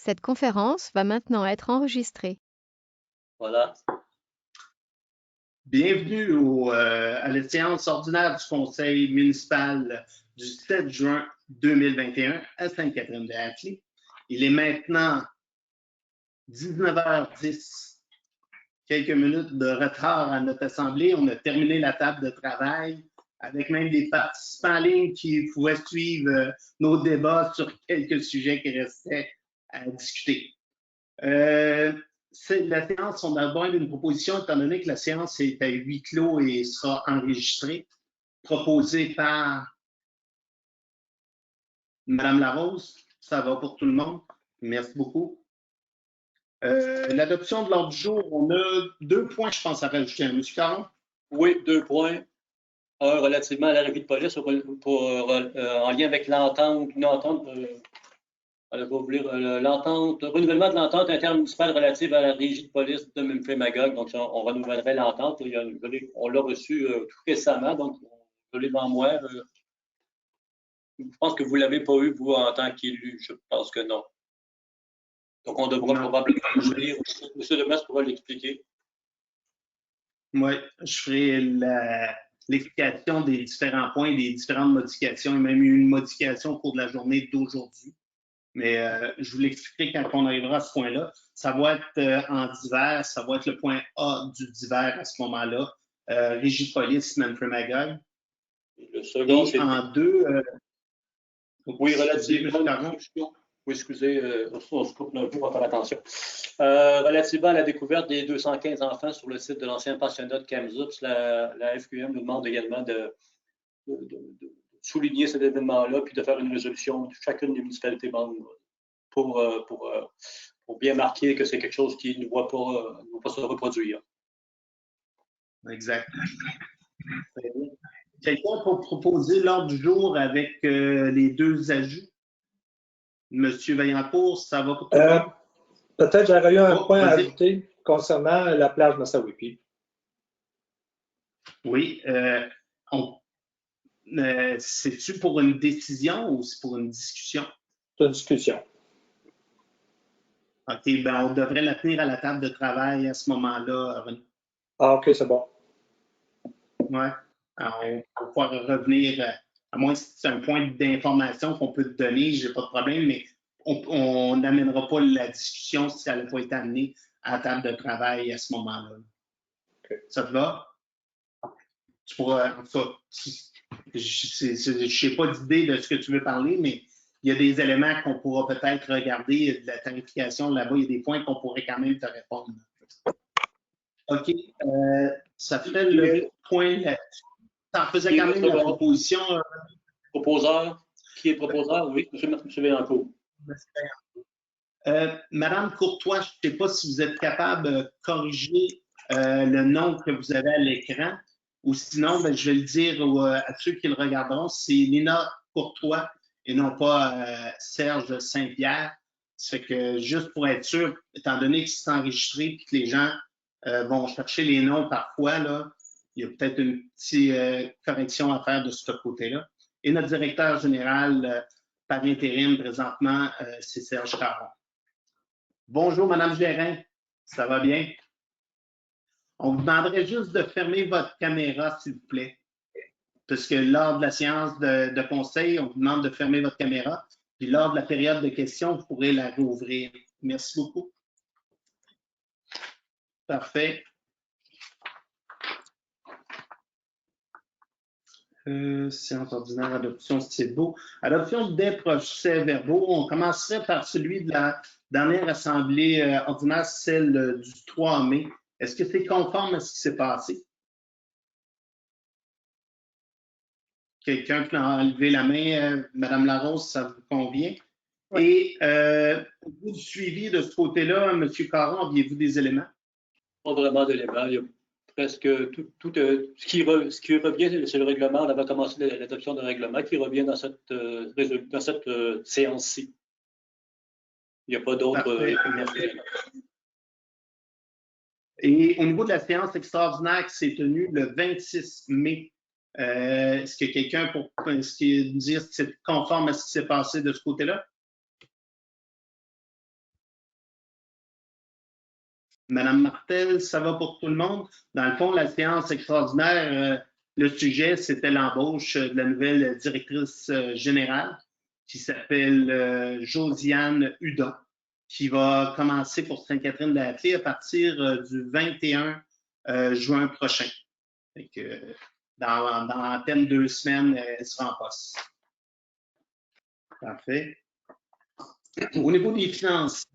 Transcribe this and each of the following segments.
Cette conférence va maintenant être enregistrée. Voilà. Bienvenue à la séance ordinaire du Conseil municipal du 7 juin 2021 à Sainte-Catherine-de-Hâtelé. Il est maintenant 19h10. Quelques minutes de retard à notre assemblée. On a terminé la table de travail avec même des participants en ligne qui pouvaient suivre nos débats sur quelques sujets qui restaient à discuter. La séance, on a besoin d'une proposition, étant donné que la séance est à huis clos et sera enregistrée, proposée par Mme Larose. Ça va pour tout le monde. Merci beaucoup. L'adoption de l'ordre du jour, on a 2 points, je pense, à rajouter. M. Caron? Oui, 2 points. Un, relativement à la revue de police en lien avec l'entente, renouvellement de l'entente intermunicipale relative à la régie de police de Memphremagog. Donc, on renouvellerait l'entente. On l'a reçu tout récemment, donc je l'ai devant moi. Je pense que vous ne l'avez pas eu, vous, en tant qu'élu. Je pense que non. Donc, on devra probablement le lire. M. Lemestre pourra l'expliquer. Oui, je ferai l'explication des différents points, des différentes modifications. Il y a même eu une modification au cours de la journée d'aujourd'hui. Mais je vous l'expliquerai quand on arrivera à ce point-là. Ça va être en divers, ça va être le point A du divers à ce moment-là. Régie de police, Memphremagog. Le second, c'est en 2. Oui, relativement. Oui, excusez, on se coupe un peu, on va faire attention. Relativement à la découverte des 215 enfants sur le site de l'ancien pensionnat de Kamzoops, la FQM nous demande également de souligner cet événement-là puis de faire une résolution de chacune des municipalités membres pour bien marquer que c'est quelque chose qui ne va pas se reproduire. Exact. Quelqu'un pour proposer l'ordre du jour avec les 2 ajouts? Monsieur Vaillancourt, ça va pour toi? Peut-être j'aurais eu un point à ajouter concernant la plage Massawippi. Oui. C'est-tu pour une décision ou c'est pour une discussion? C'est une discussion. OK, ben on devrait la tenir à la table de travail à ce moment-là, René. Ah, OK, c'est bon. Oui. On va pouvoir revenir, à moins que c'est un point d'information qu'on peut te donner, j'ai pas de problème, mais on n'amènera pas la discussion si elle n'a pas été amenée à la table de travail à ce moment-là. Okay. Ça te va? Tu pourras, en tout cas, je n'ai pas d'idée de ce que tu veux parler, mais il y a des éléments qu'on pourra peut-être regarder, de la tarification là-bas, il y a des points qu'on pourrait quand même te répondre. OK. Ça fait le point là-dessus. Ça en faisait quand même la proposition. Proposeur. Qui est proposeur? Oui, M. Vaillancourt. Madame Courtois, je ne sais pas si vous êtes capable de corriger le nom que vous avez à l'écran, ou sinon, ben, je vais le dire à ceux qui le regarderont, c'est Nina Courtois et non pas Serge Saint-Pierre. Ça fait que juste pour être sûr, étant donné que c'est enregistré et que les gens vont chercher les noms parfois, là, il y a peut-être une petite correction à faire de ce côté-là. Et notre directeur général par intérim présentement, c'est Serge Caron. Bonjour, Madame Gérin. Ça va bien? On vous demanderait juste de fermer votre caméra, s'il vous plaît. Parce que lors de la séance de conseil, on vous demande de fermer votre caméra. Puis lors de la période de questions, vous pourrez la rouvrir. Merci beaucoup. Parfait. Séance ordinaire, adoption, c'est beau. Adoption des procès-verbaux. On commencerait par celui de la dernière assemblée ordinaire, celle du 3 mai. Est-ce que c'est conforme à ce qui s'est passé? Quelqu'un peut enlever la main, Madame Larose, ça vous convient? Oui. Et au bout du suivi de ce côté-là, M. Caron, aviez-vous des éléments? Pas vraiment d'éléments. Il y a presque tout ce qui revient, c'est le règlement. On avait commencé l'adoption d'un règlement qui revient dans cette séance-ci. Il n'y a pas d'autres éléments. Et au niveau de la séance extraordinaire qui s'est tenue le 26 mai, est-ce que quelqu'un pour nous dire si c'est conforme à ce qui s'est passé de ce côté-là? Madame Martel, ça va pour tout le monde? Dans le fond, la séance extraordinaire, le sujet, c'était l'embauche de la nouvelle directrice générale qui s'appelle Josiane Hudon, qui va commencer pour Sainte-Catherine-de-la-Clé à partir du 21 juin prochain. Fait que, dans à peine 2 semaines, elle sera en poste. Parfait. Au niveau des finances,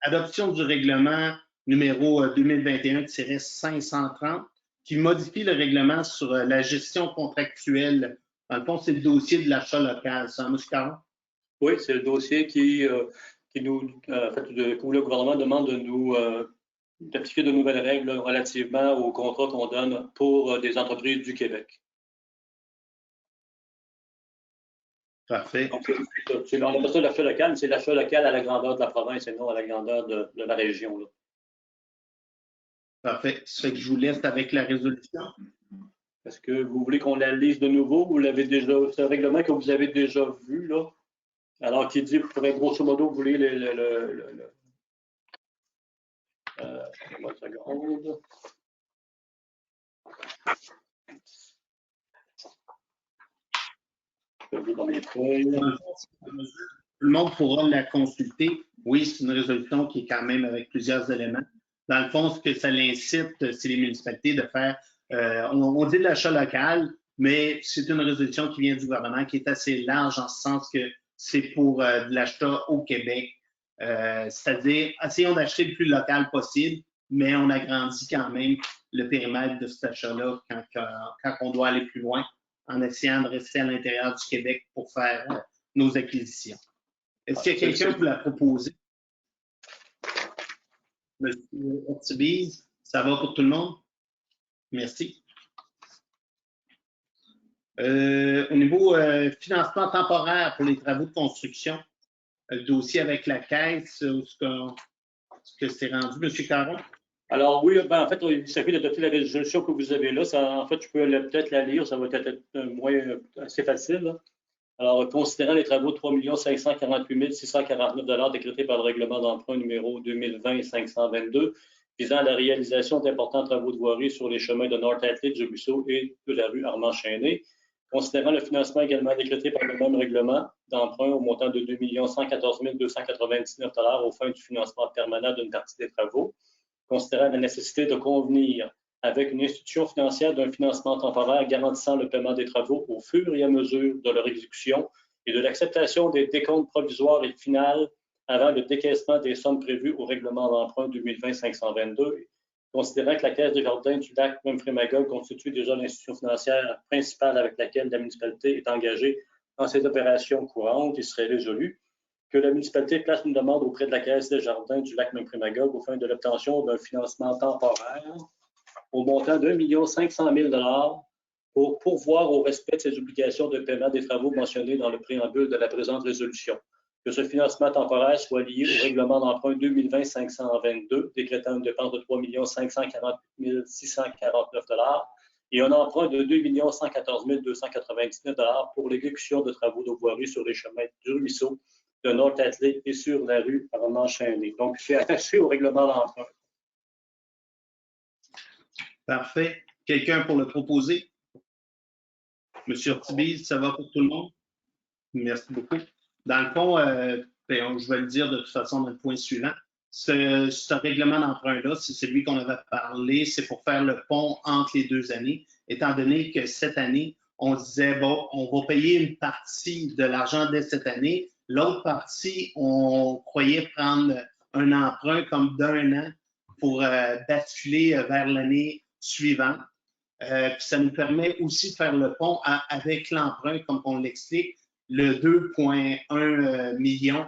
adoption du règlement numéro 2021-530 qui modifie le règlement sur la gestion contractuelle. Dans le fond, c'est le dossier de l'achat local. C'est un Caron? Oui, c'est le dossier qui nous, en fait, où le gouvernement demande de nous d'appliquer de nouvelles règles relativement aux contrats qu'on donne pour des entreprises du Québec. Parfait. Donc, on appelle ça l'achat local, mais c'est l'achat local à la grandeur de la province et non à la grandeur de la région. Là. Parfait. Ça fait que je vous laisse avec la résolution. Est-ce que vous voulez qu'on la lise de nouveau? Vous l'avez déjà, c'est un règlement que vous avez déjà vu, là. Alors, qui dit, grosso modo, vous voulez une seconde. Dans mes feuilles. Tout le monde pourra la consulter. Oui, c'est une résolution qui est quand même avec plusieurs éléments. Dans le fond, ce que ça l'incite, c'est les municipalités de faire, on dit de l'achat local, mais c'est une résolution qui vient du gouvernement qui est assez large en ce sens que c'est pour de l'achat au Québec. C'est-à-dire, essayons d'acheter le plus local possible, mais on agrandit quand même le périmètre de cet achat-là quand on doit aller plus loin, en essayant de rester à l'intérieur du Québec pour faire nos acquisitions. Est-ce qu'il y a quelqu'un pour la proposer? Monsieur Ortibiz, ça va pour tout le monde? Merci. Au niveau financement temporaire pour les travaux de construction, le dossier avec la caisse, ce que c'est rendu, M. Caron? Alors oui, en fait, il s'agit d'adopter la résolution que vous avez là. Ça, en fait, je peux peut-être la lire, ça va être assez facile. Là. Alors, considérant les travaux de 3 548 649 décrétés par le règlement d'emprunt numéro 2020-522, visant à la réalisation d'importants travaux de voirie sur les chemins de North Atlee, du Ruisseau et de la rue Armand-Chesnay, considérant le financement également décrété par le même règlement d'emprunt au montant de 2 114 299 aux fins du financement permanent d'une partie des travaux, considérant la nécessité de convenir avec une institution financière d'un financement temporaire garantissant le paiement des travaux au fur et à mesure de leur exécution et de l'acceptation des décomptes provisoires et finales avant le décaissement des sommes prévues au règlement d'emprunt 2020-522, considérant que la Caisse des Jardins du lac Memphremagog constitue déjà l'institution financière principale avec laquelle la municipalité est engagée dans ses opérations courantes, il serait résolu que la municipalité place une demande auprès de la Caisse des Jardins du lac Memphremagog aux fins de l'obtention d'un financement temporaire au montant d'1 500 000 pour pourvoir au respect de ses obligations de paiement des travaux mentionnés dans le préambule de la présente résolution. Que ce financement temporaire soit lié au règlement d'emprunt 2020-522, décrétant une dépense de 3 548 649 et un emprunt de 2 114 299 pour l'exécution de travaux de voirie sur les chemins du Ruisseau, de North Atlee et sur la rue Armand-Chesnay. Donc, c'est attaché au règlement d'emprunt. Parfait. Quelqu'un pour le proposer? Monsieur Ortibiz, ça va pour tout le monde? Merci beaucoup. Dans le fond, je vais le dire de toute façon dans le point suivant. Ce règlement d'emprunt-là, c'est celui qu'on avait parlé, c'est pour faire le pont entre les 2 années, étant donné que cette année, on disait, bon, on va payer une partie de l'argent dès cette année. L'autre partie, on croyait prendre un emprunt comme d'1 an pour basculer vers l'année suivante. Puis ça nous permet aussi de faire le pont avec l'emprunt, comme on l'explique, le 2,1 millions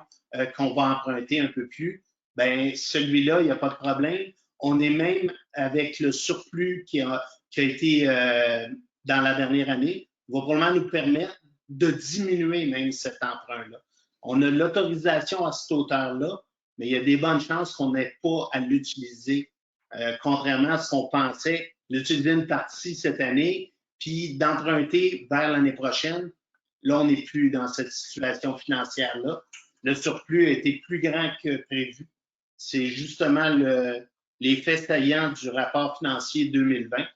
qu'on va emprunter un peu plus. Ben celui-là, il n'y a pas de problème. On est même avec le surplus qui a été dans la dernière année, va probablement nous permettre de diminuer même cet emprunt-là. On a l'autorisation à cette hauteur-là, mais il y a des bonnes chances qu'on n'ait pas à l'utiliser, contrairement à ce qu'on pensait, d'utiliser une partie cette année, puis d'emprunter vers l'année prochaine. Là, on n'est plus dans cette situation financière-là. Le surplus a été plus grand que prévu. C'est justement les faits saillants du rapport financier 2020.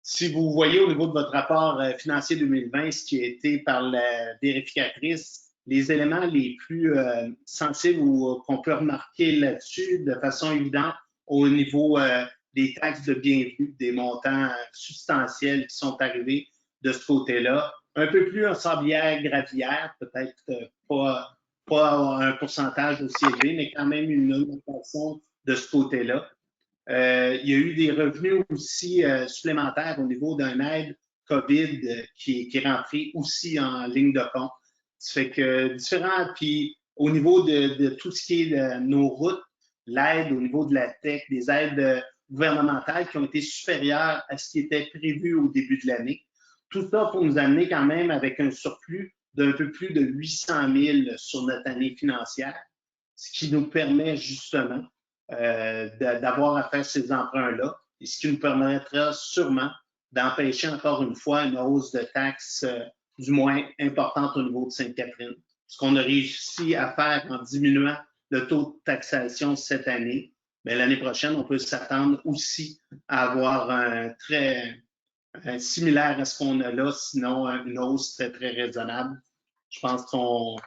Si vous voyez au niveau de votre rapport financier 2020, ce qui a été par la vérificatrice, les éléments les plus sensibles ou qu'on peut remarquer là-dessus de façon évidente au niveau des taxes de bienvenue, des montants substantiels qui sont arrivés de ce côté-là. Un peu plus en sablière gravière, peut-être pas un pourcentage aussi élevé, mais quand même une augmentation de ce côté-là. Il y a eu des revenus aussi supplémentaires au niveau d'un aide COVID qui est rentré aussi en ligne de compte. Ça fait que différents, puis au niveau de tout ce qui est nos routes, l'aide au niveau de la tech, des aides gouvernementales qui ont été supérieures à ce qui était prévu au début de l'année. Tout ça pour nous amener quand même avec un surplus d'un peu plus de 800 000 sur notre année financière, ce qui nous permet justement d'avoir à faire ces emprunts-là, et ce qui nous permettra sûrement d'empêcher encore une fois une hausse de taxes du moins importante au niveau de Sainte-Catherine. Ce qu'on a réussi à faire en diminuant le taux de taxation cette année, mais l'année prochaine, on peut s'attendre aussi à avoir un similaire à ce qu'on a là, sinon une hausse très, très raisonnable. Je pense qu'on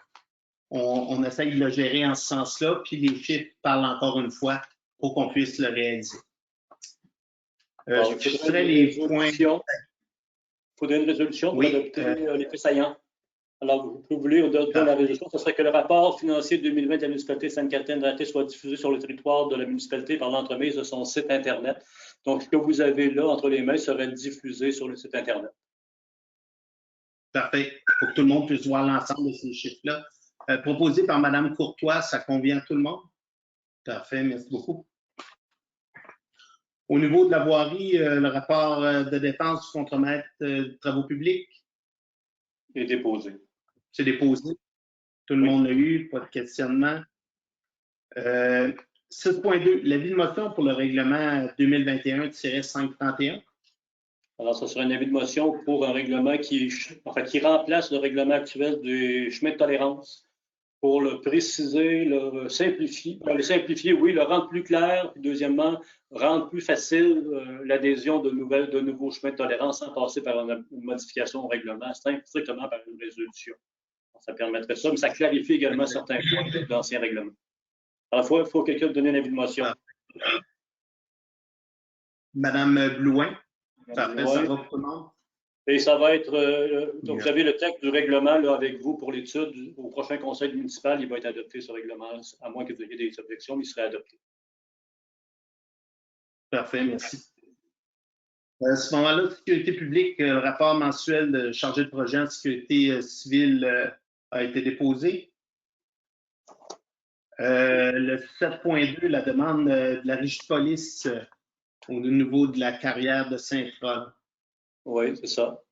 essaye de le gérer en ce sens-là, puis les chiffres parlent encore une fois pour qu'on puisse le réaliser. Je ferai les points. Il faudrait une résolution pour adopter les faits saillants. Alors, vous pouvez lire de la résolution, ce serait que le rapport financier 2020 de la municipalité de Sainte-Catherine soit diffusé sur le territoire de la municipalité par l'entremise de son site Internet. Donc, ce que vous avez là entre les mains serait diffusé sur le site Internet. Parfait. Pour que tout le monde puisse voir l'ensemble de ces chiffres-là. Proposé par Mme Courtois, ça convient à tout le monde? Parfait, merci beaucoup. Au niveau de la voirie, le rapport de dépenses du contremaître de travaux publics? Il est déposé. C'est déposé. Tout le monde l'a eu, pas de questionnement. 6.2, l'avis de motion pour le règlement 2021-531. Alors, ce sera un avis de motion pour un règlement qui remplace le règlement actuel du chemin de tolérance pour le préciser, le simplifier. Le simplifier, oui, le rendre plus clair. Puis deuxièmement, rendre plus facile l'adhésion de nouveaux chemins de tolérance sans passer par une modification au règlement, strictement par une résolution. Ça permettrait ça, mais ça clarifie également certains points de l'ancien règlement. Alors, il faut quelqu'un donner un avis de motion. Madame Blouin, parfait, ça va pour tout le monde? Et ça va être, donc vous avez le texte du règlement là, avec vous pour l'étude. Au prochain conseil municipal, il va être adopté ce règlement, à moins que vous ayez des objections, mais il serait adopté. Parfait, merci. À ce moment-là, sécurité publique, le rapport mensuel de chargé de projet en sécurité civile a été déposé. Le 7.2, la demande de la Régie de police au niveau de la carrière de Saint-Rod. Oui, c'est ça.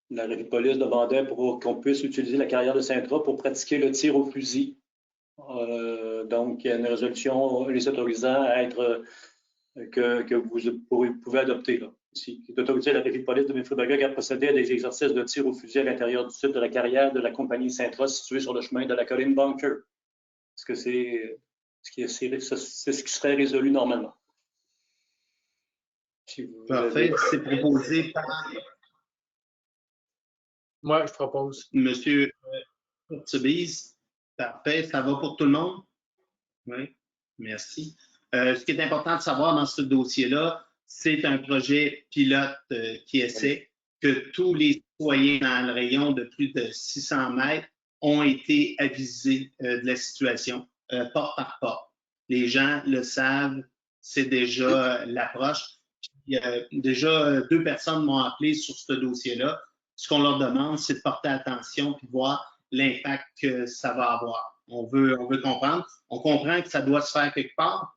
La Régie de police demandait pour qu'on puisse utiliser la carrière de Saint-Rod pour pratiquer le tir au fusil. Donc, il y a une résolution les autorisant à être que vous pouvez adopter là. Ici, qui est autorisé la Régie de police de Mille-Feu-Magog à procéder à des exercices de tir au fusil à l'intérieur du site de la carrière de la compagnie Saint-Rod située sur le chemin de la colline Bunker. Est-ce que c'est ce qui serait résolu normalement? Parfait. C'est proposé par... Moi, je propose. Monsieur Portubise. Parfait. Ça va pour tout le monde? Oui. Merci. Ce qui est important de savoir dans ce dossier-là, c'est un projet pilote qui essaie que tous les citoyens dans le rayon de plus de 600 mètres ont été avisés de la situation, porte par porte. Les gens le savent, c'est déjà l'approche. Déjà, 2 personnes m'ont appelé sur ce dossier-là. Ce qu'on leur demande, c'est de porter attention et de voir l'impact que ça va avoir. On veut comprendre. On comprend que ça doit se faire quelque part.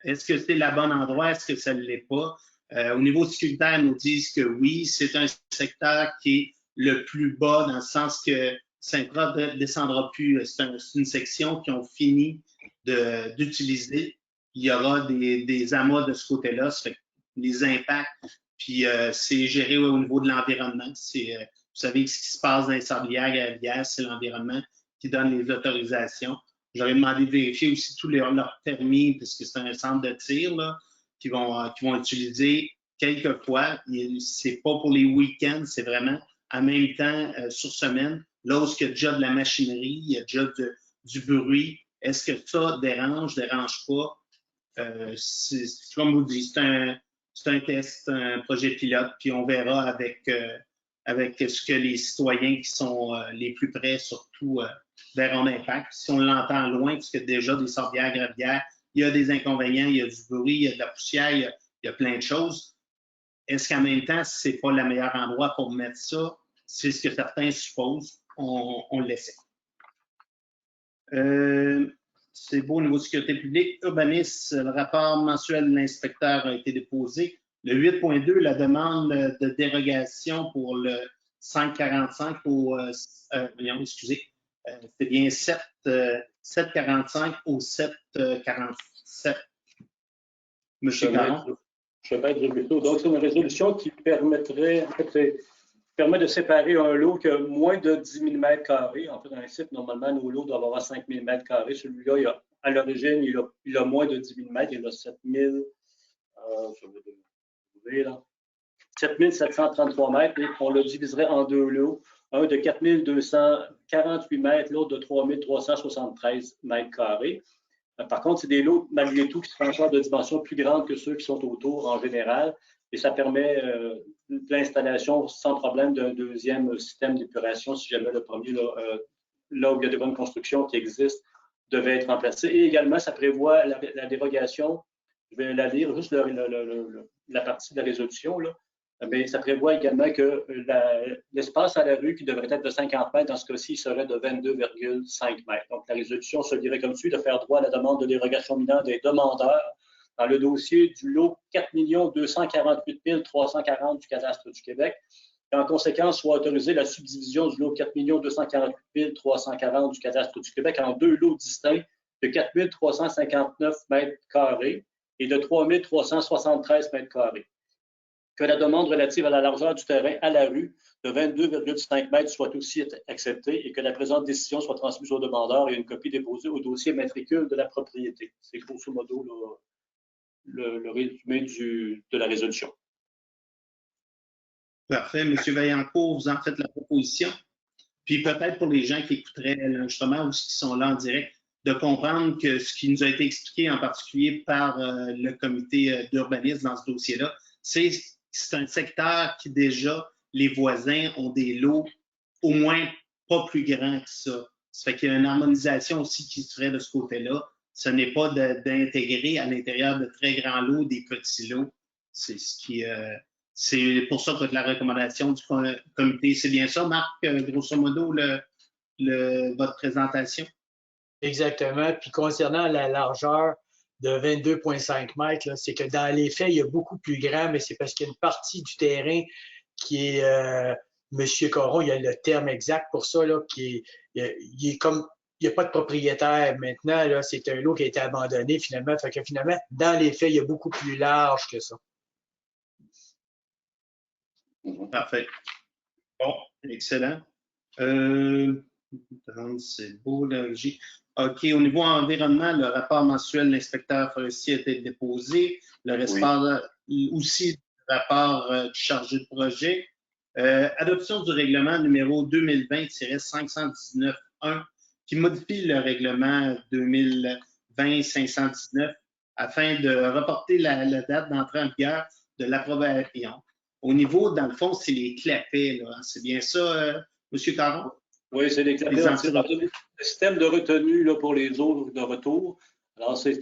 Est-ce que c'est le bon endroit? Est-ce que ça ne l'est pas? Au niveau sécuritaire, ils nous disent que oui, c'est un secteur qui est le plus bas dans le sens que Saint-Rod ne descendra plus. C'est une section qu'ils ont fini d'utiliser. Il y aura des amas de ce côté-là. Ça fait les impacts, puis c'est géré au niveau de l'environnement. Vous savez, ce qui se passe dans les sablières et rivières, c'est l'environnement qui donne les autorisations. J'aurais demandé de vérifier aussi tous leurs permis, parce que c'est un centre de tir là, qui vont utiliser quelquefois. C'est pas pour les week-ends, c'est vraiment en même temps sur semaine. Là où il y a déjà de la machinerie, il y a déjà du bruit. Est-ce que ça dérange pas? Comme vous dites, c'est un test, un projet pilote, puis on verra avec ce que les citoyens qui sont les plus près, surtout, verront l'impact. Si on l'entend loin, parce que déjà des sorbières, gravières, il y a des inconvénients, il y a du bruit, il y a de la poussière, il y a plein de choses. Est-ce qu'en même temps, c'est pas le meilleur endroit pour mettre ça? C'est ce que certains supposent. On le laisse. C'est beau au niveau de sécurité publique. Urbanisme, le rapport mensuel de l'inspecteur a été déposé. Le 8.2, la demande de dérogation pour le 545 excusez, c'est bien 745 au 747. Monsieur Caron. Je vais être plutôt. Donc, c'est une résolution qui permettrait, en fait, permet de séparer un lot qui a moins de 10 000 m². En fait, dans un site, normalement, nos lots doivent avoir 5 000 m². Celui-là, à l'origine, il a moins de 10 000 m. Il a 7 733 mètres. Et on le diviserait en deux lots. Un de 4 248 mètres, l'autre de 3 373 m². Par contre, c'est des lots, malgré tout, qui sont encore de dimensions plus grandes que ceux qui sont autour en général. Et ça permet l'installation sans problème d'un deuxième système d'épuration si jamais le premier, là où il y a des bonnes constructions qui existent, devait être remplacé. Et également, ça prévoit la dérogation, je vais la lire, juste la partie de la résolution, là. Mais ça prévoit également que l'espace à la rue qui devrait être de 50 mètres, dans ce cas-ci, serait de 22,5 mètres. Donc, la résolution se dirait comme suit, de faire droit à la demande de dérogation mineure des demandeurs dans le dossier du lot 4 248 340 du cadastre du Québec. Et en conséquence, soit autorisée la subdivision du lot 4 248 340 du cadastre du Québec en deux lots distincts de 4 359 mètres carrés et de 3 373 mètres carrés. Que la demande relative à la largeur du terrain à la rue de 22,5 mètres soit aussi acceptée et que la présente décision soit transmise au demandeur et une copie déposée au dossier matricule de la propriété. C'est grosso modo le résumé de la résolution. Parfait. Monsieur Vaillancourt, vous en faites la proposition. Puis peut-être pour les gens qui écouteraient l'enregistrement ou qui sont là en direct, de comprendre que ce qui nous a été expliqué en particulier par le comité d'urbanisme dans ce dossier-là, c'est un secteur qui déjà, les voisins ont des lots au moins pas plus grands que ça. Ça fait qu'il y a une harmonisation aussi qui se ferait de ce côté-là. Ce n'est pas d'intégrer à l'intérieur de très grands lots des petits lots. C'est ce qui, c'est pour ça que la recommandation du comité, c'est bien ça, Marc, grosso modo, votre présentation? Exactement. Puis concernant la largeur de 22,5 mètres, c'est que dans les faits, il y a beaucoup plus grand, mais c'est parce qu'il y a une partie du terrain qui est, Monsieur Caron, il y a le terme exact pour ça, là, il est comme, il n'y a pas de propriétaire maintenant, là, c'est un lot qui a été abandonné finalement. Fait que finalement, dans les faits, il y a beaucoup plus large que ça. Parfait. Bon, excellent. C'est beau, la régie. OK, au niveau environnement, le rapport mensuel de l'inspecteur forestier a été déposé. Le rapport, aussi, le rapport du chargé de projet. Adoption du règlement numéro 2020-519-1 qui modifie le règlement 2020-519 afin de reporter la date d'entrée en vigueur de l'approbation. Au niveau, dans le fond, c'est les clapets. C'est bien ça, M. Caron? Oui, c'est les clapets. Le système de retenue là, pour les eaux de retour. Alors, il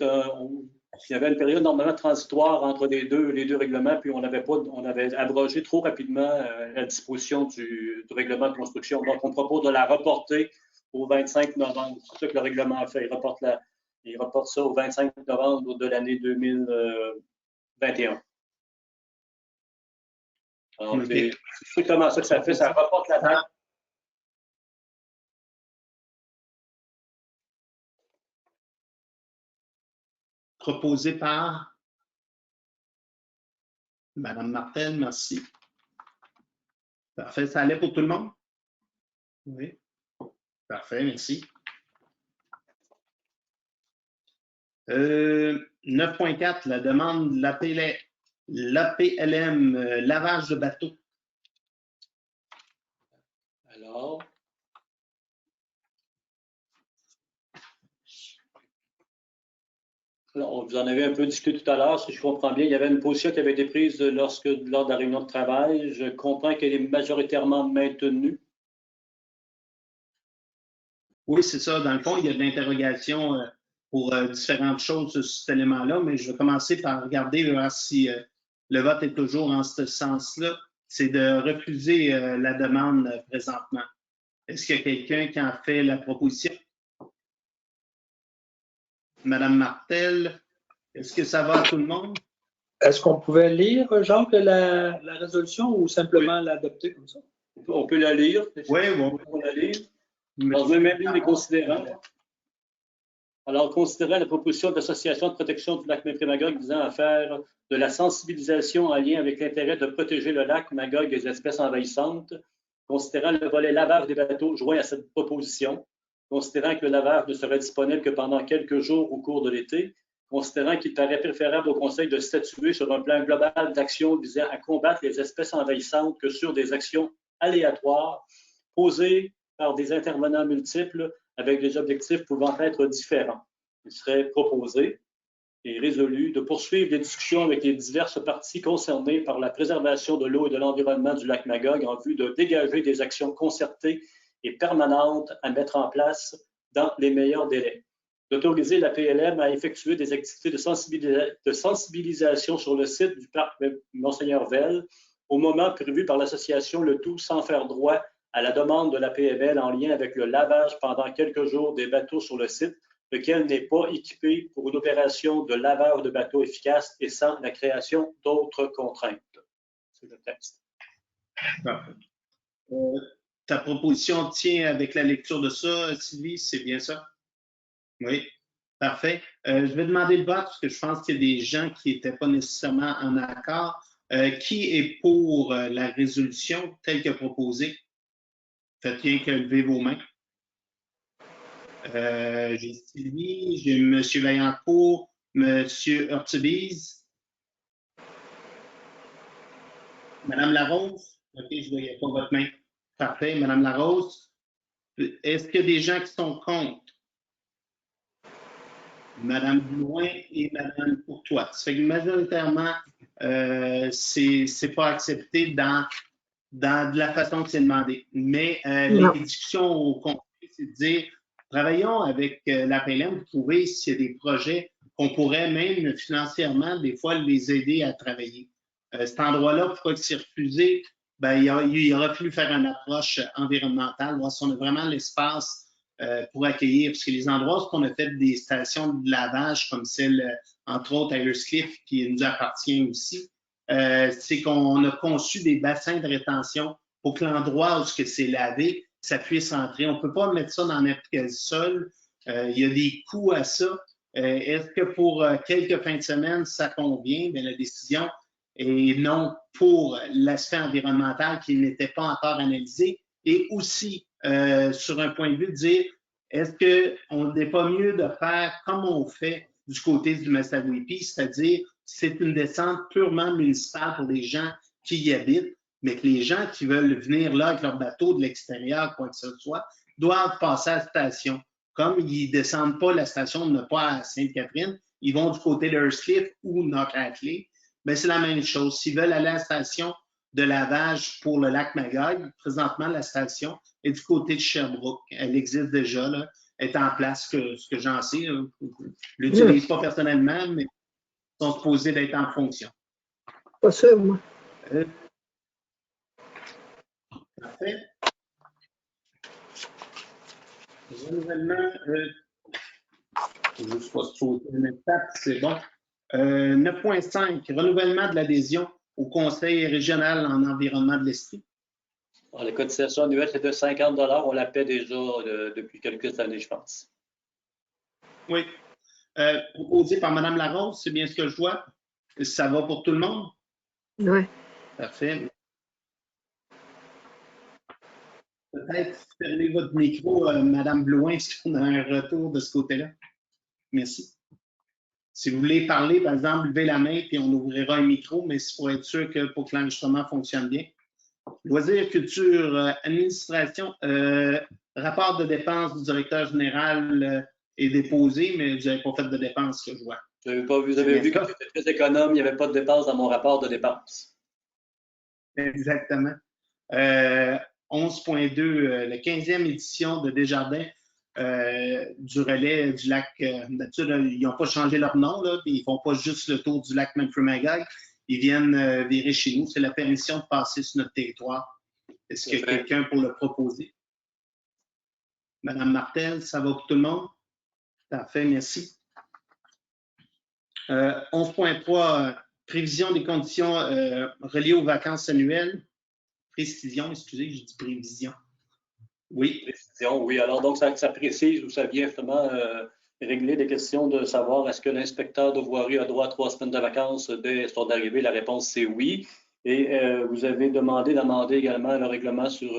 y avait une période normalement transitoire entre les deux règlements, puis on avait abrogé trop rapidement la disposition du règlement de construction. Donc, on propose de la reporter au 25 novembre. C'est ça que le règlement a fait. Il reporte ça au 25 novembre de l'année 2021. Alors, okay. C'est strictement ça que ça fait. Ça reporte la date. Proposé par Mme Martel, merci. Parfait. Ça allait pour tout le monde? Oui. Parfait, merci. 9.4, la demande de l'APLM, lavage de bateau. Alors, vous en avez un peu discuté tout à l'heure, si je comprends bien. Il y avait une position qui avait été prise lors de la réunion de travail. Je comprends qu'elle est majoritairement maintenue. Oui, c'est ça. Dans le fond, il y a de l'interrogation pour différentes choses sur cet élément-là, mais je vais commencer par regarder voir si le vote est toujours en ce sens-là. C'est de refuser la demande présentement. Est-ce qu'il y a quelqu'un qui en fait la proposition? Madame Martel, est-ce que ça va à tout le monde? Est-ce qu'on pouvait lire, Jacques, la résolution ou simplement l'adopter comme ça? On peut la lire. Oui, bon. On peut la lire. Alors, je vais même lire les considérants. Alors, considérant la proposition de l'Association de protection du lac Memphremagog visant à faire de la sensibilisation en lien avec l'intérêt de protéger le lac Magog des espèces envahissantes, considérant le volet lavage des bateaux joint à cette proposition, considérant que le lavage ne serait disponible que pendant quelques jours au cours de l'été, considérant qu'il paraît préférable au Conseil de statuer sur un plan global d'action visant à combattre les espèces envahissantes que sur des actions aléatoires posées par des intervenants multiples avec des objectifs pouvant être différents. Il serait proposé et résolu de poursuivre les discussions avec les diverses parties concernées par la préservation de l'eau et de l'environnement du lac Magog en vue de dégager des actions concertées et permanentes à mettre en place dans les meilleurs délais. D'autoriser la PLM à effectuer des activités de sensibilisation sur le site du parc Monseigneur Vel au moment prévu par l'association, le tout sans faire droit à la demande de la PML en lien avec le lavage pendant quelques jours des bateaux sur le site, lequel n'est pas équipé pour une opération de lavage de bateaux efficace et sans la création d'autres contraintes. C'est le texte. Ta proposition tient avec la lecture de ça, Sylvie, c'est bien ça? Oui, parfait. Je vais demander le vote parce que je pense qu'il y a des gens qui n'étaient pas nécessairement en accord. Qui est pour la résolution telle que proposée? Faites rien que lever vos mains. J'ai Sylvie, j'ai M. Vaillancourt, M. Urtubise, Mme Larose. OK, je ne voyais pas votre main. Parfait, Mme Larose. Est-ce qu'il y a des gens qui sont contre? Mme Blouin et Mme Courtois. Ça fait que majoritairement, c'est pas accepté dans de la façon que c'est demandé. Mais les discussions au conseil, c'est de dire, travaillons avec la PLM pour trouver s'il y a des projets qu'on pourrait même financièrement, des fois, les aider à travailler. Cet endroit-là, pourquoi c'est refusé? Ben, il aurait fallu faire une approche environnementale, voir si on a vraiment l'espace pour accueillir, parce que les endroits où on a fait des stations de lavage comme celle, entre autres, à Earscliff, qui nous appartient aussi, c'est qu'on a conçu des bassins de rétention pour que l'endroit où c'est lavé, ça puisse entrer. On ne peut pas mettre ça dans n'importe quel sol. Il y a des coûts à ça. Est-ce que pour quelques fins de semaine, ça convient? Bien, la décision est non pour l'aspect environnemental qui n'était pas encore analysé. Et aussi, sur un point de vue, de dire, est-ce qu'on n'est pas mieux de faire comme on fait du côté du Massawippi, c'est-à-dire c'est une descente purement municipale pour les gens qui y habitent, mais que les gens qui veulent venir là avec leur bateau de l'extérieur, quoi que ce soit, doivent passer à la station. Comme ils ne descendent pas la station, ne pas à Sainte-Catherine, ils vont du côté de Earscliff ou Knock-Ackley, bien, c'est la même chose. S'ils veulent aller à la station de lavage pour le lac Magog, présentement, la station est du côté de Sherbrooke. Elle existe déjà, là, elle est en place, ce que j'en sais. Je ne l'utilise pas personnellement, mais ils sont supposés d'être en fonction. Pas sûr, moi. Parfait. Renouvellement, juste pas sauter une étape, c'est bon. 9.5, renouvellement de l'adhésion au Conseil régional en environnement de l'Estrie. La cotisation annuelle, c'est de 50 $. On la paie déjà depuis quelques années, je pense. Oui. Proposé par Mme Larose, c'est bien ce que je vois. Ça va pour tout le monde? Oui. Parfait. Peut-être fermez votre micro, Mme Blouin, si on a un retour de ce côté-là. Merci. Si vous voulez parler, par exemple, levez la main et on ouvrira un micro, mais c'est pour être sûr que pour que l'enregistrement fonctionne bien. Loisirs, culture, administration, rapport de dépenses du directeur général est déposé, mais vous n'avez pas fait de dépenses, que je vois. Vous avez vu que j'étais très économe, il n'y avait pas de dépenses dans mon rapport de dépenses. Exactement. 11.2, la 15e édition de Desjardins du relais du lac. D'habitude, ils n'ont pas changé leur nom, là, ils ne font pas juste le tour du lac Memphremagog. Ils viennent virer chez nous. C'est la permission de passer sur notre territoire. Est-ce qu'il y a quelqu'un pour le proposer? Madame Martel, ça va pour tout le monde? Parfait, merci. 11.3, prévision des conditions reliées aux vacances annuelles. Précision, excusez, je dis prévision. Oui. Précision, oui. Alors, donc, ça précise ou ça vient justement régler des questions de savoir est-ce que l'inspecteur de voirie a droit à 3 semaines de vacances dès son arrivée. La réponse, c'est oui. Et vous avez demandé d'amender également le règlement sur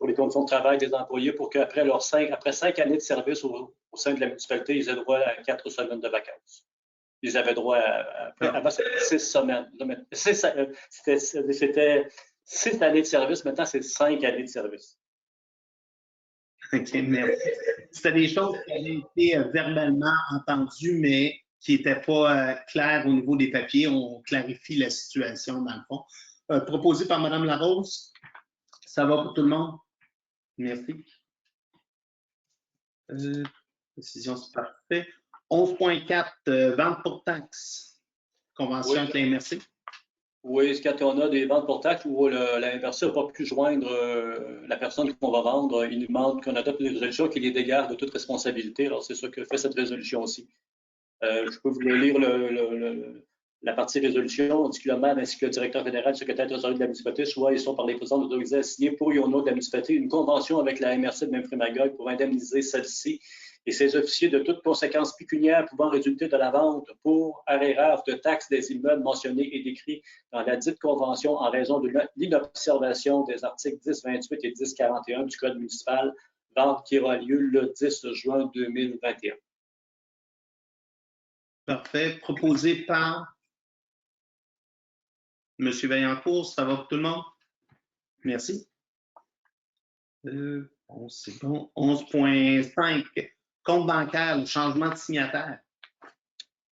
les conditions de travail des employés pour qu'après après 5 années de service au sein de la municipalité, ils aient droit à 4 semaines de vacances. Ils avaient droit avant, c'était 6 semaines. C'était 6 années de service, maintenant, c'est 5 années de service. OK, merci. C'était des choses qui avaient été verbalement entendues, mais qui n'étaient pas claires au niveau des papiers. On clarifie la situation, dans le fond. Proposé par Mme Larose. Ça va pour tout le monde? Merci. Décision, c'est parfait. 11.4, vente pour taxes. Convention avec la MRC. Oui, quand on a des ventes pour taxes où la MRC n'a pas pu joindre la personne qu'on va vendre, il nous demande qu'on adopte une résolution qui les dégage de toute responsabilité. Alors, c'est ça que fait cette résolution aussi. Je peux vous lire la partie résolution. On dit que le maire ainsi que le directeur fédéral, le secrétaire trésorier de la municipalité, soit ils sont par les présidents autorisés à signer pour et au nom de la municipalité une convention avec la MRC de Memphremagog pour indemniser celle-ci et ses officiers de toutes conséquences pécuniaires pouvant résulter de la vente pour arrérage de taxes des immeubles mentionnés et décrits dans la dite convention en raison de l'inobservation des articles 10.28 et 10.41 du Code municipal, vente qui aura lieu le 10 juin 2021. Parfait. Proposé par M. Vaillancourt. Ça va pour tout le monde? Merci. C'est bon. 11.5. Compte bancaire, le changement de signataire.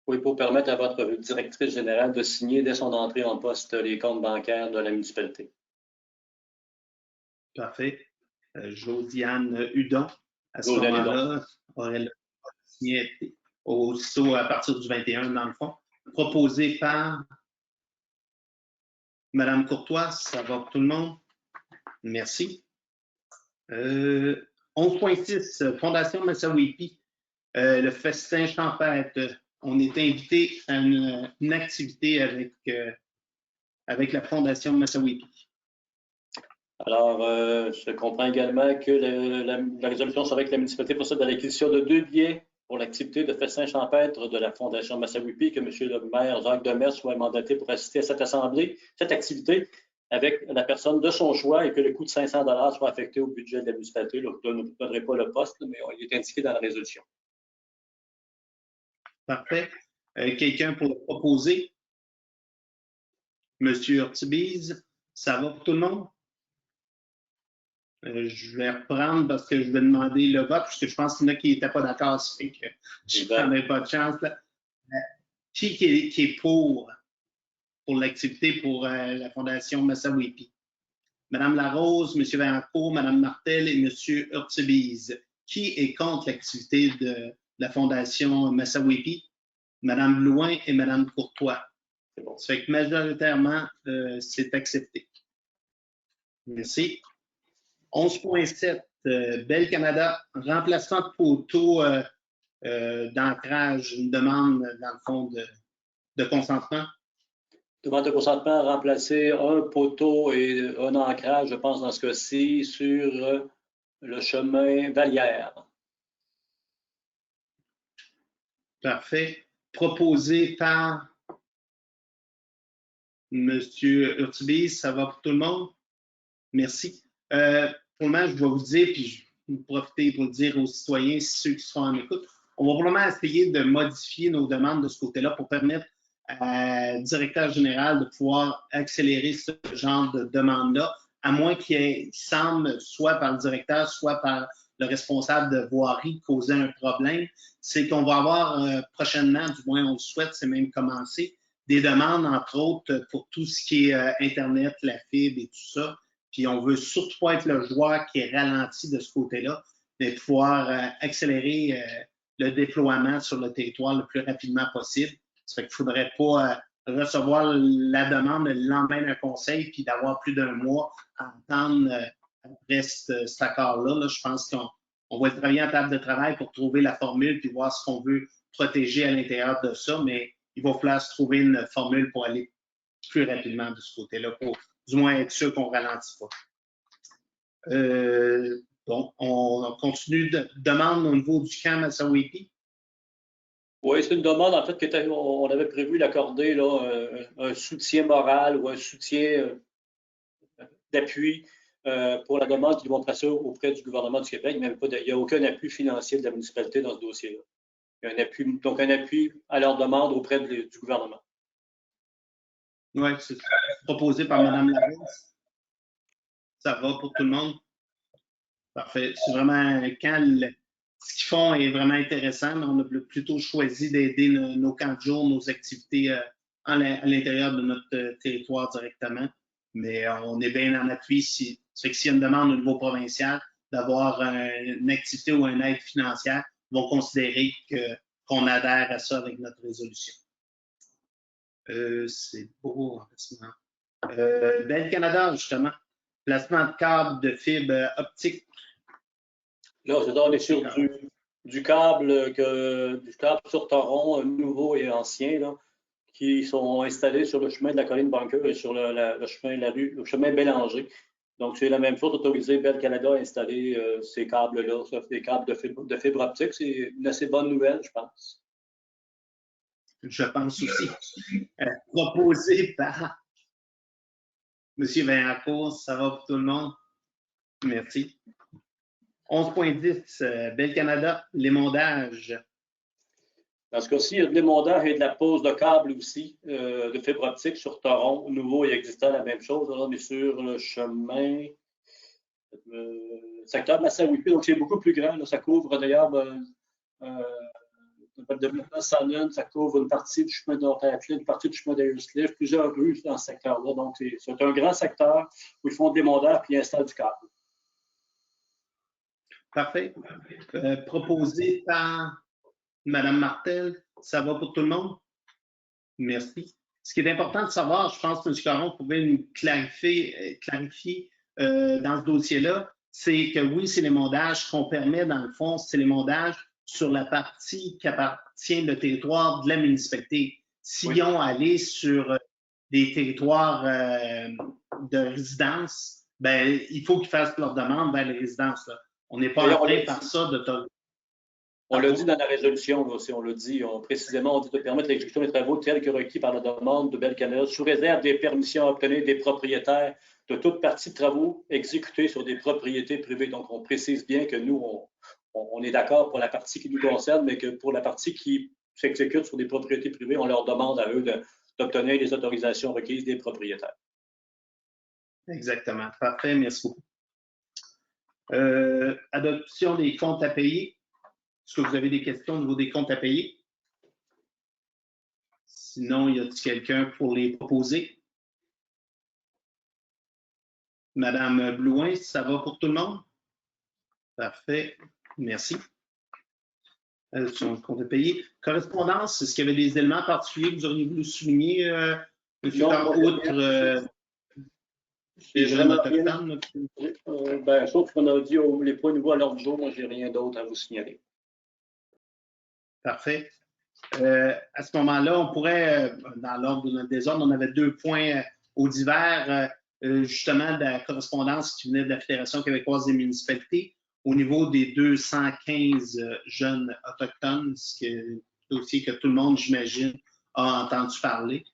Oui, pour permettre à votre directrice générale de signer dès son entrée en poste les comptes bancaires de la municipalité. Parfait. Josiane Hudon, à ce moment-là, aurait signé aussitôt à partir du 21, dans le fond. Proposé par Mme Courtois. Ça va pour tout le monde? Merci. 11.6, Fondation Massawippi, le festin champêtre. On est invité à une activité avec la Fondation Massawippi. Alors, je comprends également que la résolution serait que la municipalité procède à l'acquisition de 2 billets pour l'activité de festin champêtre de la Fondation Massawippi, que M. le maire Jacques Demers soit mandaté pour assister à cette activité, avec la personne de son choix et que le coût de 500 $ soit affecté au budget de la municipalité. Là, je ne vous donnerai pas le poste, mais il est indiqué dans la résolution. Parfait. Quelqu'un pour le proposer? Monsieur Urtubise, ça va pour tout le monde? Je vais reprendre parce que je vais demander le vote, parce que je pense qu'il y en a qui n'étaient pas d'accord, ça fait que je ne prendrai pas de chance. Là. Qui est pour l'activité pour la Fondation Massawippi? Mme Larose, M. Vaillancourt, Mme Martel et M. Urtubise. Qui est contre l'activité de la Fondation Massawippi? Mme Blouin et Mme Courtois. C'est bon. Ça fait que majoritairement, c'est accepté. Merci. 11.7, Bell Canada, remplacement de poteau d'ancrage, une demande, dans le fond, de consentement. Demande de consentement, remplacer un poteau et un ancrage, je pense, dans ce cas-ci, sur le chemin Vallière. Parfait. Proposé par M. Urtubise, ça va pour tout le monde? Merci. Pour le moment, je vais vous dire, puis je vais profiter pour le dire aux citoyens, ceux qui seront en écoute, on va probablement essayer de modifier nos demandes de ce côté-là pour permettre au directeur général de pouvoir accélérer ce genre de demande-là, à moins qu'il semble, soit par le directeur, soit par le responsable de voirie, causer un problème. C'est qu'on va avoir prochainement, du moins on le souhaite, c'est même commencé, des demandes, entre autres, pour tout ce qui est Internet, la fibre et tout ça. Puis on veut surtout pas être le joueur qui est ralenti de ce côté-là, mais pouvoir accélérer le déploiement sur le territoire le plus rapidement possible. Ça fait qu'il ne faudrait pas recevoir la demande le lendemain d'un conseil puis d'avoir plus d'un mois à attendre après cet accord-là. Là, je pense qu'on va travailler en table de travail pour trouver la formule puis voir ce qu'on veut protéger à l'intérieur de ça, mais il va falloir se trouver une formule pour aller plus rapidement de ce côté-là, pour du moins être sûr qu'on ne ralentit pas. Donc, on continue de demande au niveau du camp Massawiki. Oui, c'est une demande, en fait, on avait prévu d'accorder un soutien moral ou un soutien d'appui pour la demande qu'ils vont passer auprès du gouvernement du Québec. Il n'y a aucun appui financier de la municipalité dans ce dossier-là. Il y a un appui à leur demande auprès du gouvernement. Oui, c'est proposé par Mme Larousse. Ça va pour tout le monde? Parfait. C'est vraiment ce qu'ils font est vraiment intéressant, mais on a plutôt choisi d'aider nos camps de jour, nos activités à l'intérieur de notre territoire directement. Mais on est bien en appui. Ça fait que s'il y a une demande au niveau provincial d'avoir une activité ou une aide financière, ils vont considérer qu'on adhère à ça avec notre résolution. C'est beau, remplacement. Bell Canada, justement. Placement de câbles de fibre optique. Là, on est sur du câble sur Toron, nouveau et ancien, là, qui sont installés sur le chemin de la colline Bunker et sur le chemin Bélanger. Donc, c'est la même chose, autoriser Bell Canada à installer ces câbles-là, des câbles de fibre optique. C'est une assez bonne nouvelle, je pense. Je pense aussi. Proposé par M. Vaillancourt, ça va pour tout le monde? Merci. 11.10, Bell Canada, l'émondage. Dans ce cas-ci, il y a de l'émondage et de la pose de câbles aussi, de fibre optique sur Toron, nouveau et existant, la même chose. Là, on est sur le chemin secteur Massawiki, donc c'est beaucoup plus grand. Là, ça couvre d'ailleurs le développement Sanon, ça couvre une partie du chemin d'Ortacle, une partie du chemin d'Ayerscliff, plusieurs rues dans ce secteur-là. Donc, c'est un grand secteur où ils font de l'émondage puis ils installent du câble. Parfait. Proposé par Mme Martel, ça va pour tout le monde? Merci. Ce qui est important de savoir, je pense que M. Caron pouvait nous clarifier dans ce dossier-là, c'est que oui, c'est l'émondage qu'on permet, dans le fond, c'est l'émondage sur la partie qui appartient le territoire de la municipalité. S'ils ont allé sur des territoires de résidence, ben, il faut qu'ils fassent leur demande vers les résidences. Là. On n'est pas en train par ça de... On l'a dit dans la résolution, là, on l'a dit, précisément, on dit de permettre l'exécution des travaux tels que requis par la demande de Bell Canada, sous réserve des permissions à obtenir des propriétaires de toute partie de travaux exécutés sur des propriétés privées. Donc, on précise bien que nous, on est d'accord pour la partie qui nous concerne, mais que pour la partie qui s'exécute sur des propriétés privées, on leur demande à eux d'obtenir les autorisations requises des propriétaires. Exactement. Parfait. Merci beaucoup. Adoption des comptes à payer. Est-ce que vous avez des questions au niveau des comptes à payer? Sinon, y a-t-il quelqu'un pour les proposer? Madame Blouin, ça va pour tout le monde? Parfait. Merci. Sur le compte à payer. Correspondance, est-ce qu'il y avait des éléments particuliers que vous auriez voulu souligner, M. outre les jeunes autochtones? Sauf qu'on a dit les points nouveaux à l'ordre du jour, moi, je n'ai rien d'autre à vous signaler. Parfait. À ce moment-là, on pourrait, dans l'ordre de notre désordre, on avait 2 points au divers, justement, de la correspondance qui venait de la Fédération québécoise des municipalités au niveau des 215 jeunes autochtones, ce qui est un dossier que tout le monde, j'imagine, a entendu parler.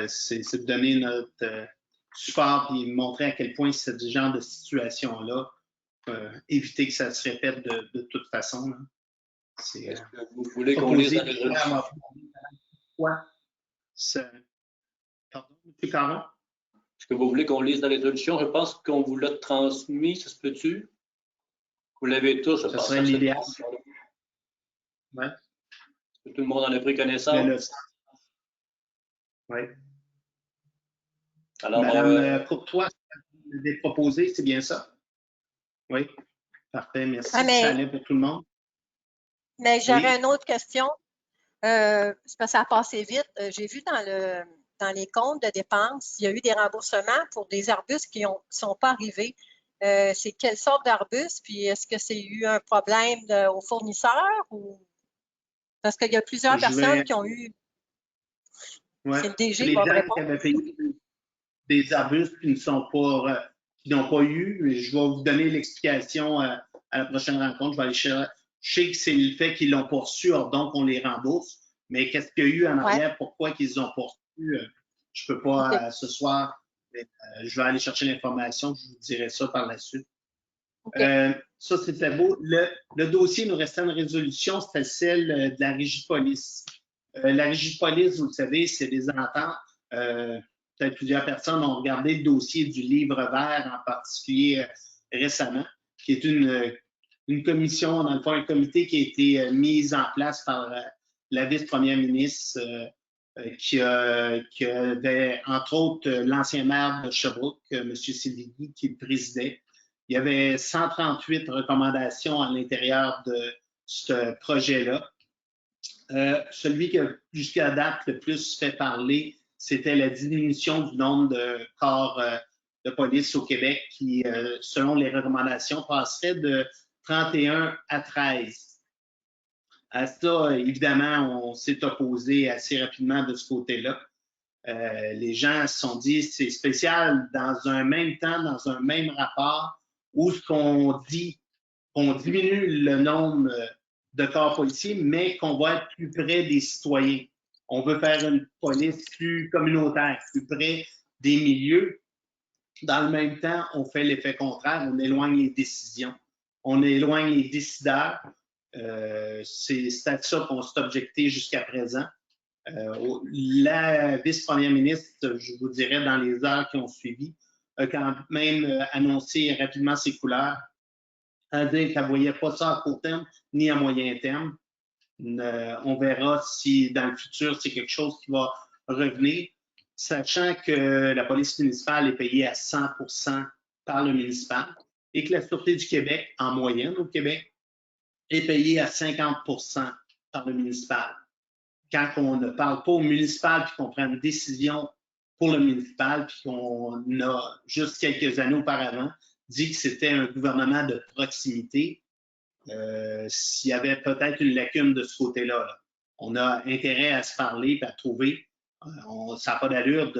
C'est de donner notre support et montrer à quel point c'est ce genre de situation-là, éviter que ça se répète de toute façon. Là. C'est Est-ce que vous voulez qu'on lise la résolution? Pardon, M. Caron? Est-ce que vous voulez qu'on lise la résolution? Je pense qu'on vous l'a transmis, ça se peut-tu? Vous l'avez tous, je Ce pense. serait l'idéal. Oui. Est-ce que tout le monde en a pris connaissance? Oui. Alors, Madame Courtois, vous avez proposé, c'est bien ça? Oui. Parfait, merci. Ça allait pour tout le monde. Mais j'aurais une autre question. C'est parce que ça a passé vite. J'ai vu dans les comptes de dépenses, il y a eu des remboursements pour des arbustes qui ne sont pas arrivés. C'est quelle sorte d'arbustes? Puis est-ce que c'est eu un problème aux fournisseurs? Parce qu'il y a plusieurs personnes qui ont eu. Ouais. C'est le DG les qui va gens répondre. qui avaient payé des arbustes qui n'ont pas eu, je vais vous donner l'explication à la prochaine rencontre. Je vais aller chercher. Je sais que c'est le fait qu'ils l'ont poursu, donc on les rembourse. Mais qu'est-ce qu'il y a eu en arrière? Pourquoi qu'ils ont poursu? Je ne peux pas ce soir. Mais, je vais aller chercher l'information. Je vous dirai ça par la suite. Ça, c'était beau. Le dossier, il nous restait une résolution, c'était celle de la Régie de police. La Régie de police, vous le savez, c'est des ententes. Peut-être plusieurs personnes ont regardé le dossier du livre vert, en particulier récemment, qui est une commission, dans le fond, un comité qui a été mis en place par la vice-première ministre qui avait, entre autres, l'ancien maire de Sherbrooke, M. Sévigny, qui le présidait. Il y avait 138 recommandations à l'intérieur de ce projet-là. Celui qui a jusqu'à date le plus fait parler, c'était la diminution du nombre de corps de police au Québec qui, selon les recommandations, passerait de 31 à 13. À ça, évidemment, on s'est opposé assez rapidement de ce côté-là. Les gens se sont dit, c'est spécial dans un même temps, dans un même rapport, où ce qu'on dit qu'on diminue le nombre de corps policiers, mais qu'on va être plus près des citoyens. On veut faire une police plus communautaire, plus près des milieux. Dans le même temps, on fait l'effet contraire, on éloigne les décisions, on éloigne les décideurs. C'est à ça qu'on s'est objecté jusqu'à présent. La vice-première ministre, je vous dirais, dans les heures qui ont suivi, a quand même annoncé rapidement ses couleurs, à dire qu'elle ne voyait pas ça à court terme ni à moyen terme. On verra si dans le futur, c'est quelque chose qui va revenir, sachant que la police municipale est payée à 100% par le municipal et que la Sûreté du Québec, en moyenne au Québec, est payée à 50% par le municipal. Quand on ne parle pas au municipal puis qu'on prend une décision pour le municipal puis qu'on a juste quelques années auparavant dit que c'était un gouvernement de proximité, s'il y avait peut-être une lacune de ce côté-là. Là. On a intérêt à se parler et à trouver. Ça n'a pas d'allure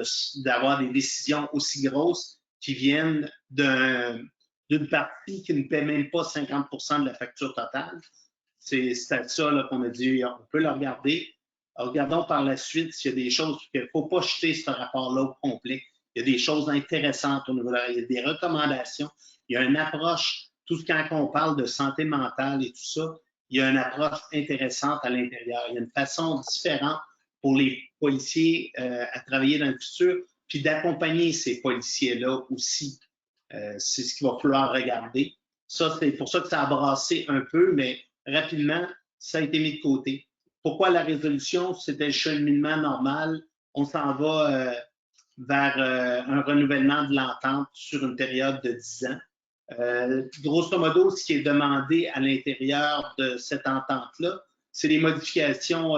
d'avoir des décisions aussi grosses qui viennent d'une partie qui ne paie même pas 50% de la facture totale. C'est à ça qu'on a dit, on peut le regarder. Regardons par la suite s'il y a des choses, il ne faut pas jeter ce rapport-là au complet. Il y a des choses intéressantes au niveau de il y a des recommandations, il y a une approche, tout quand on parle de santé mentale et tout ça, il y a une approche intéressante à l'intérieur. Il y a une façon différente pour les policiers à travailler dans le futur, puis d'accompagner ces policiers-là aussi. C'est ce qu'il va falloir regarder. Ça, c'est pour ça que ça a brassé un peu, mais rapidement, ça a été mis de côté. Pourquoi la résolution? C'était le cheminement normal. On s'en va vers un renouvellement de l'entente sur une période de 10 ans. Grosso modo, ce qui est demandé à l'intérieur de cette entente-là, c'est des modifications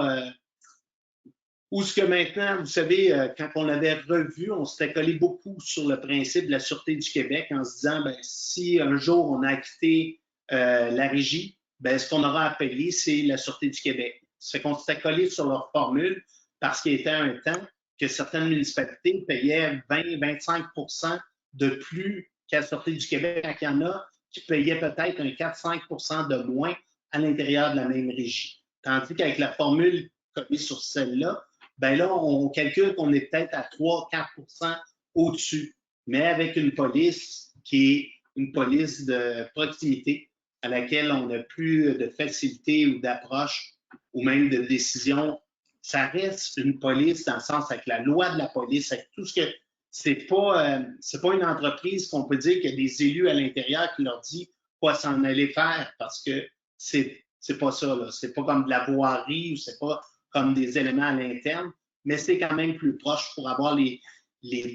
où ce que maintenant, vous savez, quand on avait revu, on s'était collé beaucoup sur le principe de la Sûreté du Québec en se disant, ben, si un jour on a acquitté la régie, ben, ce qu'on aura à payer, c'est la Sûreté du Québec. Ça fait qu'on s'était collé sur leur formule parce qu'il était un temps que certaines municipalités payaient 20-25% de plus qu'à la Sûreté du Québec, quand il y en a qui payaient peut-être un 4-5% de moins à l'intérieur de la même régie. Tandis qu'avec la formule collée sur celle-là, ben là, on calcule qu'on est peut-être à 3-4% au-dessus, mais avec une police qui est une police de proximité, à laquelle on n'a plus de facilité ou d'approche ou même de décision, ça reste une police dans le sens avec la loi de la police, avec tout ce que c'est pas une entreprise qu'on peut dire qu'il y a des élus à l'intérieur qui leur dit quoi s'en aller faire parce que c'est pas ça, là. C'est pas comme de la voirie ou c'est pas comme des éléments à l'interne, mais c'est quand même plus proche pour avoir les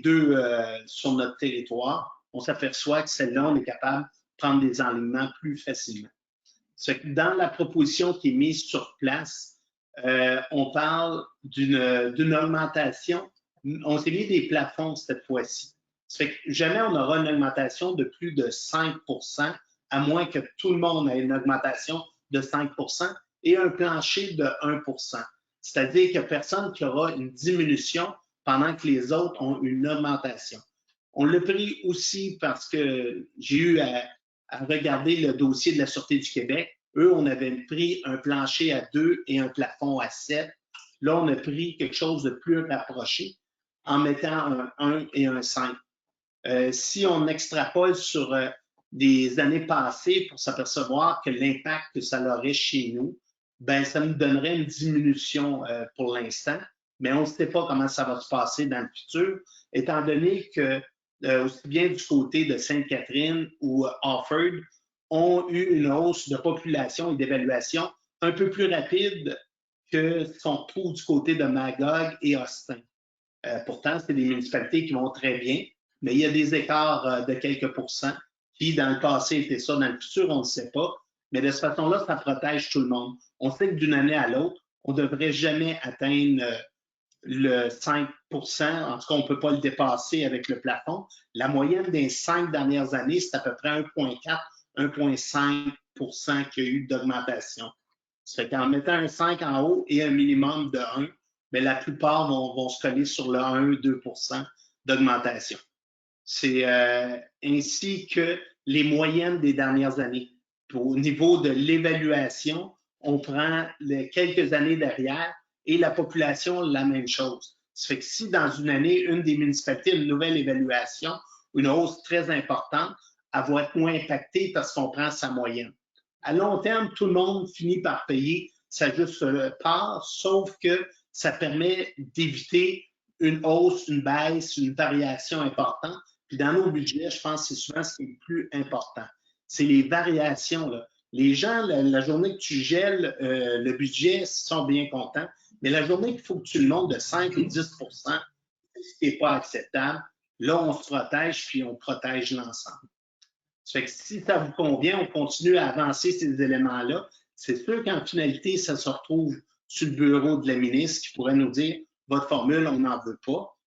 deux sur notre territoire. On s'aperçoit que celle-là, on est capable de prendre des enlignements plus facilement. C'est que dans la proposition qui est mise sur place, on parle d'une augmentation. On s'est mis des plafonds cette fois-ci. Ça fait que jamais on aura une augmentation de plus de 5 à moins que tout le monde ait une augmentation de 5 et un plancher de 1 C'est-à-dire qu'il n'y a personne qui aura une diminution pendant que les autres ont une augmentation. On l'a pris aussi parce que j'ai eu à regarder le dossier de la Sûreté du Québec. Eux, on avait pris un plancher à 2 et un plafond à 7. Là, on a pris quelque chose de plus rapproché en mettant un 1 et un 5. Si on extrapole sur des années passées pour s'apercevoir que l'impact que ça aurait chez nous, ben ça nous donnerait une diminution pour l'instant, mais on ne sait pas comment ça va se passer dans le futur, étant donné que aussi bien du côté de Sainte-Catherine ou Offord ont eu une hausse de population et d'évaluation un peu plus rapide que ce qu'on trouve du côté de Magog et Austin. Pourtant, c'est des municipalités qui vont très bien, mais il y a des écarts de quelques pourcents qui, dans le passé, étaient ça. Dans le futur, on ne sait pas. Mais de cette façon-là, ça protège tout le monde. On sait que d'une année à l'autre, on ne devrait jamais atteindre le 5 en tout cas, on ne peut pas le dépasser avec le plafond. La moyenne des 5 dernières années, c'est à peu près 1,4, 1,5 qu'il y a eu d'augmentation. Ça fait qu'en mettant un 5 en haut et un minimum de 1, mais la plupart vont se coller sur le 1-2 d'augmentation. C'est ainsi que les moyennes des dernières années. Au niveau de l'évaluation, on prend les quelques années derrière et la population, la même chose. Ça fait que si dans une année, une des municipalités a une nouvelle évaluation, une hausse très importante, elle va être moins impactée parce qu'on prend sa moyenne. À long terme, tout le monde finit par payer sa juste part, sauf que ça permet d'éviter une hausse, une baisse, une variation importante. Puis dans nos budgets, je pense que c'est souvent ce qui est le plus important. C'est les variations, là. Les gens, la journée que tu gèles le budget, ils sont bien contents, mais la journée qu'il faut que tu le montes de 5 et 10 ce qui n'est pas acceptable, là, on se protège, puis on protège l'ensemble. Ça fait que si ça vous convient, on continue à avancer ces éléments-là. C'est sûr qu'en finalité, ça se retrouve sur le bureau de la ministre qui pourrait nous dire « Votre formule, on n'en veut pas ».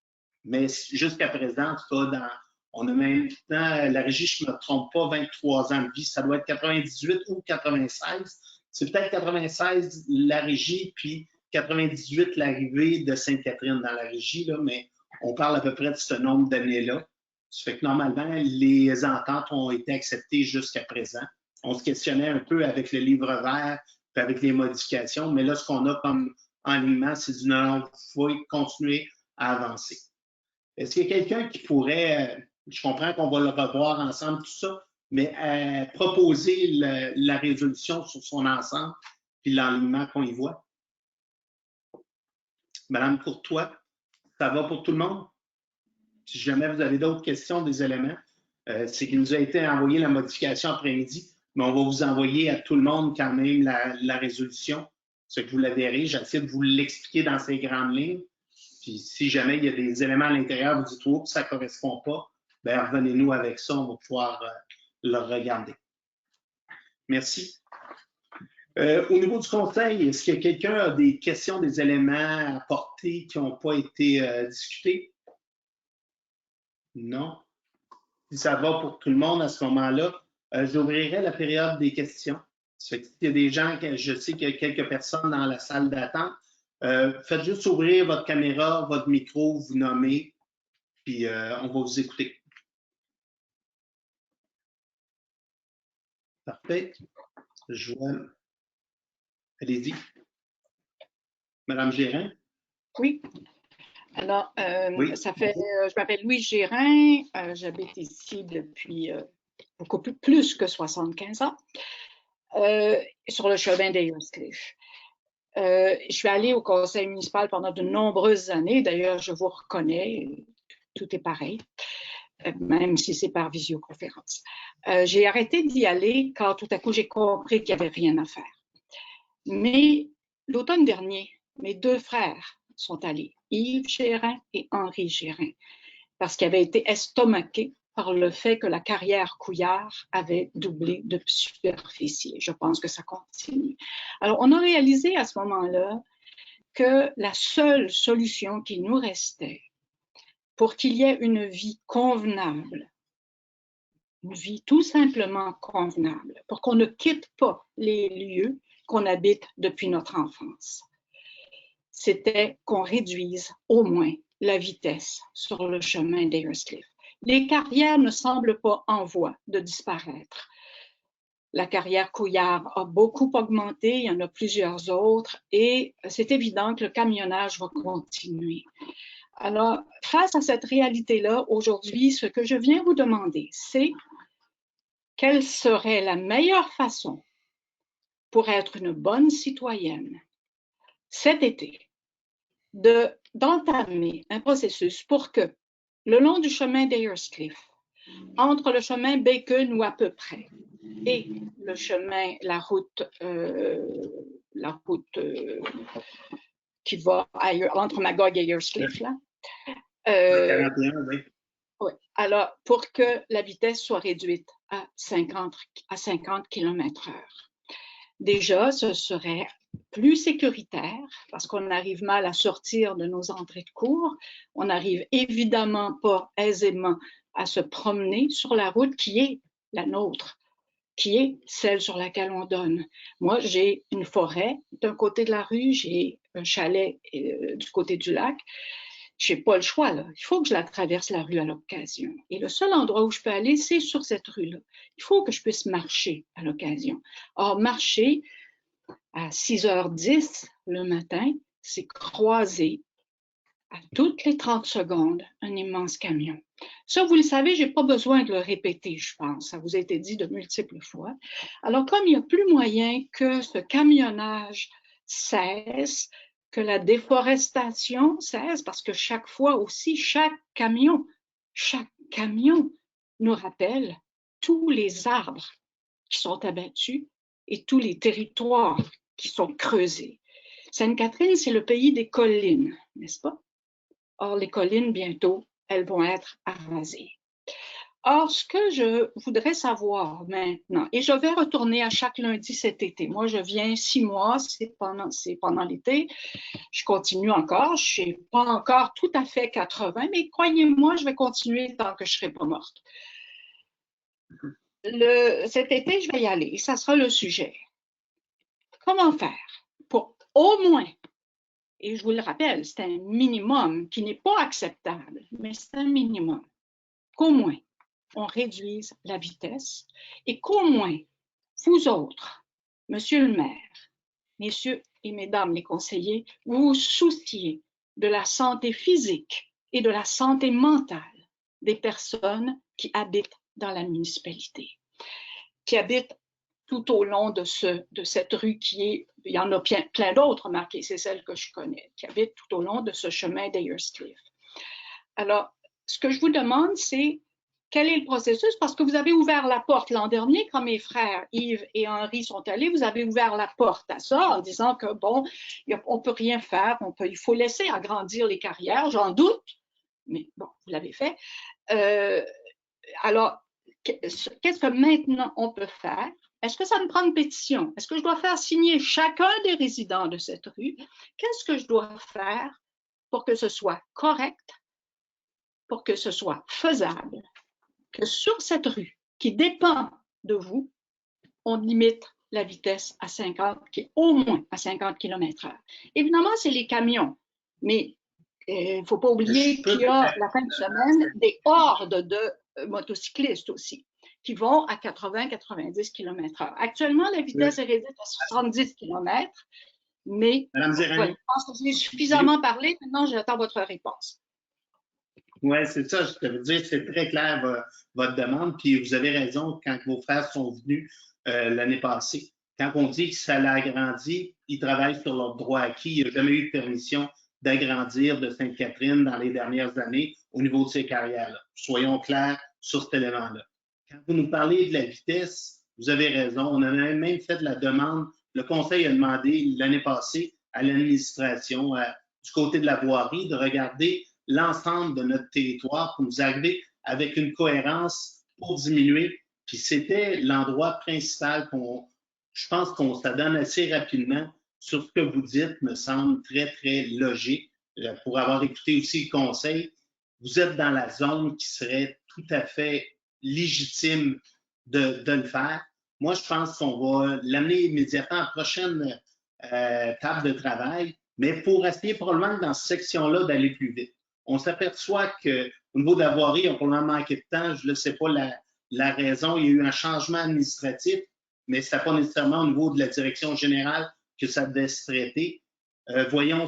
Mais jusqu'à présent, en tout cas, on a maintenant, la régie, je ne me trompe pas, 23 ans de vie, ça doit être 98 ou 96. C'est peut-être 96 la régie, puis 98 l'arrivée de Sainte-Catherine dans la régie, là, mais on parle à peu près de ce nombre d'années-là. Ça fait que normalement, les ententes ont été acceptées jusqu'à présent. On se questionnait un peu avec le livre vert, puis avec les modifications, mais là, ce qu'on a comme enlignement, c'est du non, il faut continuer à avancer. Est-ce qu'il y a quelqu'un qui pourrait, je comprends qu'on va le revoir ensemble, tout ça, mais proposer la résolution sur son ensemble, puis l'enlignement qu'on y voit? Madame Courtois, ça va pour tout le monde? Si jamais vous avez d'autres questions, des éléments, c'est qu'il nous a été envoyé la modification après-midi, mais on va vous envoyer à tout le monde quand même la résolution, ce que vous la verrez. J'essaie de vous l'expliquer dans ces grandes lignes. Puis si jamais il y a des éléments à l'intérieur, vous dites « Oh, ça ne correspond pas », bien revenez-nous avec ça, on va pouvoir le regarder. Merci. Au niveau du conseil, est-ce que quelqu'un a des questions, des éléments à apporter qui n'ont pas été discutés? Non. Si ça va pour tout le monde à ce moment-là, j'ouvrirai la période des questions. Ça fait que s'il y a des gens, je sais qu'il y a quelques personnes dans la salle d'attente, faites juste ouvrir votre caméra, votre micro, vous nommez, puis on va vous écouter. Parfait. Allez-y. Madame Gérin? Oui. Alors, Oui. je m'appelle Louise Gérin, j'habite ici depuis beaucoup plus que 75 ans. sur le chemin d'Ayer's-Cliff. Je suis allée au conseil municipal pendant de nombreuses années. D'ailleurs, je vous reconnais, tout est pareil, même si c'est par visioconférence. J'ai arrêté d'y aller quand tout à coup j'ai compris qu'il n'y avait rien à faire. Mais l'automne dernier, mes 2 frères sont allés, Yves Gérin et Henri Gérin, parce qu'ils avaient été estomaqués par le fait que la carrière Couillard avait doublé de superficie. Je pense que ça continue. Alors, on a réalisé à ce moment-là que la seule solution qui nous restait pour qu'il y ait une vie convenable, une vie tout simplement convenable, pour qu'on ne quitte pas les lieux qu'on habite depuis notre enfance, c'était qu'on réduise au moins la vitesse sur le chemin d'Ayer's-Cliff. Les carrières ne semblent pas en voie de disparaître. La carrière Couillard a beaucoup augmenté, il y en a plusieurs autres, et c'est évident que le camionnage va continuer. Alors, face à cette réalité-là, aujourd'hui, ce que je viens vous demander, c'est quelle serait la meilleure façon pour être une bonne citoyenne cet été d'entamer un processus pour que le long du chemin d'Ayer's-Cliff, entre le chemin Bacon ou à peu près, et le chemin, la route qui va entre Magog et Ayer's-Cliff, là. 41, oui. Oui. Alors, pour que la vitesse soit réduite à 50 km/h. Déjà, ce serait plus sécuritaire parce qu'on arrive mal à sortir de nos entrées de cours. On n'arrive évidemment pas aisément à se promener sur la route qui est la nôtre, qui est celle sur laquelle on donne. Moi, j'ai une forêt d'un côté de la rue, j'ai un chalet du côté du lac. Je n'ai pas le choix, là. Il faut que je la traverse la rue à l'occasion. Et le seul endroit où je peux aller, c'est sur cette rue-là. Il faut que je puisse marcher à l'occasion. Or, marcher à 6h10 le matin, c'est croiser à toutes les 30 secondes un immense camion. Ça, vous le savez, je n'ai pas besoin de le répéter, je pense. Ça vous a été dit de multiples fois. Alors, comme il n'y a plus moyen que ce camionnage cesse, que la déforestation cesse, parce que chaque fois aussi, chaque camion nous rappelle tous les arbres qui sont abattus et tous les territoires qui sont creusés. Sainte-Catherine, c'est le pays des collines, n'est-ce pas? Or, les collines, bientôt, elles vont être arasées. Or, ce que je voudrais savoir maintenant, et je vais retourner à chaque lundi cet été. Moi, je viens 6 mois, c'est pendant l'été. Je continue encore. Je ne suis pas encore tout à fait 80, mais croyez-moi, je vais continuer tant que je ne serai pas morte. Cet été, je vais y aller. Ça sera le sujet. Comment faire pour au moins, et je vous le rappelle, c'est un minimum qui n'est pas acceptable, mais c'est un minimum, qu'au moins on réduise la vitesse et qu'au moins vous autres, monsieur le maire, messieurs et mesdames les conseillers, vous vous souciez de la santé physique et de la santé mentale des personnes qui habitent dans la municipalité, qui habitent tout au long de cette rue qui est, il y en a plein d'autres marquées, c'est celle que je connais, qui habitent tout au long de ce chemin d'Ayer's-Cliff. Alors, ce que je vous demande, c'est quel est le processus? Parce que vous avez ouvert la porte l'an dernier, quand mes frères Yves et Henri sont allés, vous avez ouvert la porte à ça en disant que, bon, on ne peut rien faire, il faut laisser agrandir les carrières, j'en doute, mais bon, vous l'avez fait. Alors, qu'est-ce que maintenant on peut faire? Est-ce que ça me prend une pétition? Est-ce que je dois faire signer chacun des résidents de cette rue? Qu'est-ce que je dois faire pour que ce soit correct, pour que ce soit faisable, que sur cette rue qui dépend de vous, on limite la vitesse à 50, au moins à 50 km/h. Évidemment, c'est les camions, mais il ne faut pas oublier qu'il y a la fin de semaine des hordes de motocyclistes aussi, qui vont à 80-90 km/h. Actuellement, la vitesse est réduite à 70 km, mais voilà, je pense que j'ai suffisamment parlé. Maintenant, j'attends votre réponse. Oui, c'est ça, je veux dire, c'est très clair votre demande, puis vous avez raison quand vos frères sont venus l'année passée. quand on dit que ça l'a agrandi, ils travaillent sur leurs droits acquis. Il n'y a jamais eu de permission d'agrandir de Sainte-Catherine dans les dernières années au niveau de ces carrières-là. Soyons clairs sur cet élément-là. Quand vous nous parlez de la vitesse, vous avez raison. On a même fait la demande. Le Conseil a demandé l'année passée à l'administration, du côté de la voirie, de regarder l'ensemble de notre territoire pour nous arriver avec une cohérence pour diminuer. Puis c'était l'endroit principal je pense qu'on s'adonne assez rapidement sur ce que vous dites, me semble très, très logique. Pour avoir écouté aussi le Conseil, vous êtes dans la zone qui serait tout à fait légitime de le faire. Moi, je pense qu'on va l'amener immédiatement à la prochaine table de travail, mais pour essayer probablement dans cette section-là d'aller plus vite. On s'aperçoit qu'au niveau de la voirie, on a probablement manqué de temps. Je ne sais pas la raison. Il y a eu un changement administratif, mais ce n'est pas nécessairement au niveau de la direction générale que ça devait se traiter. Voyons,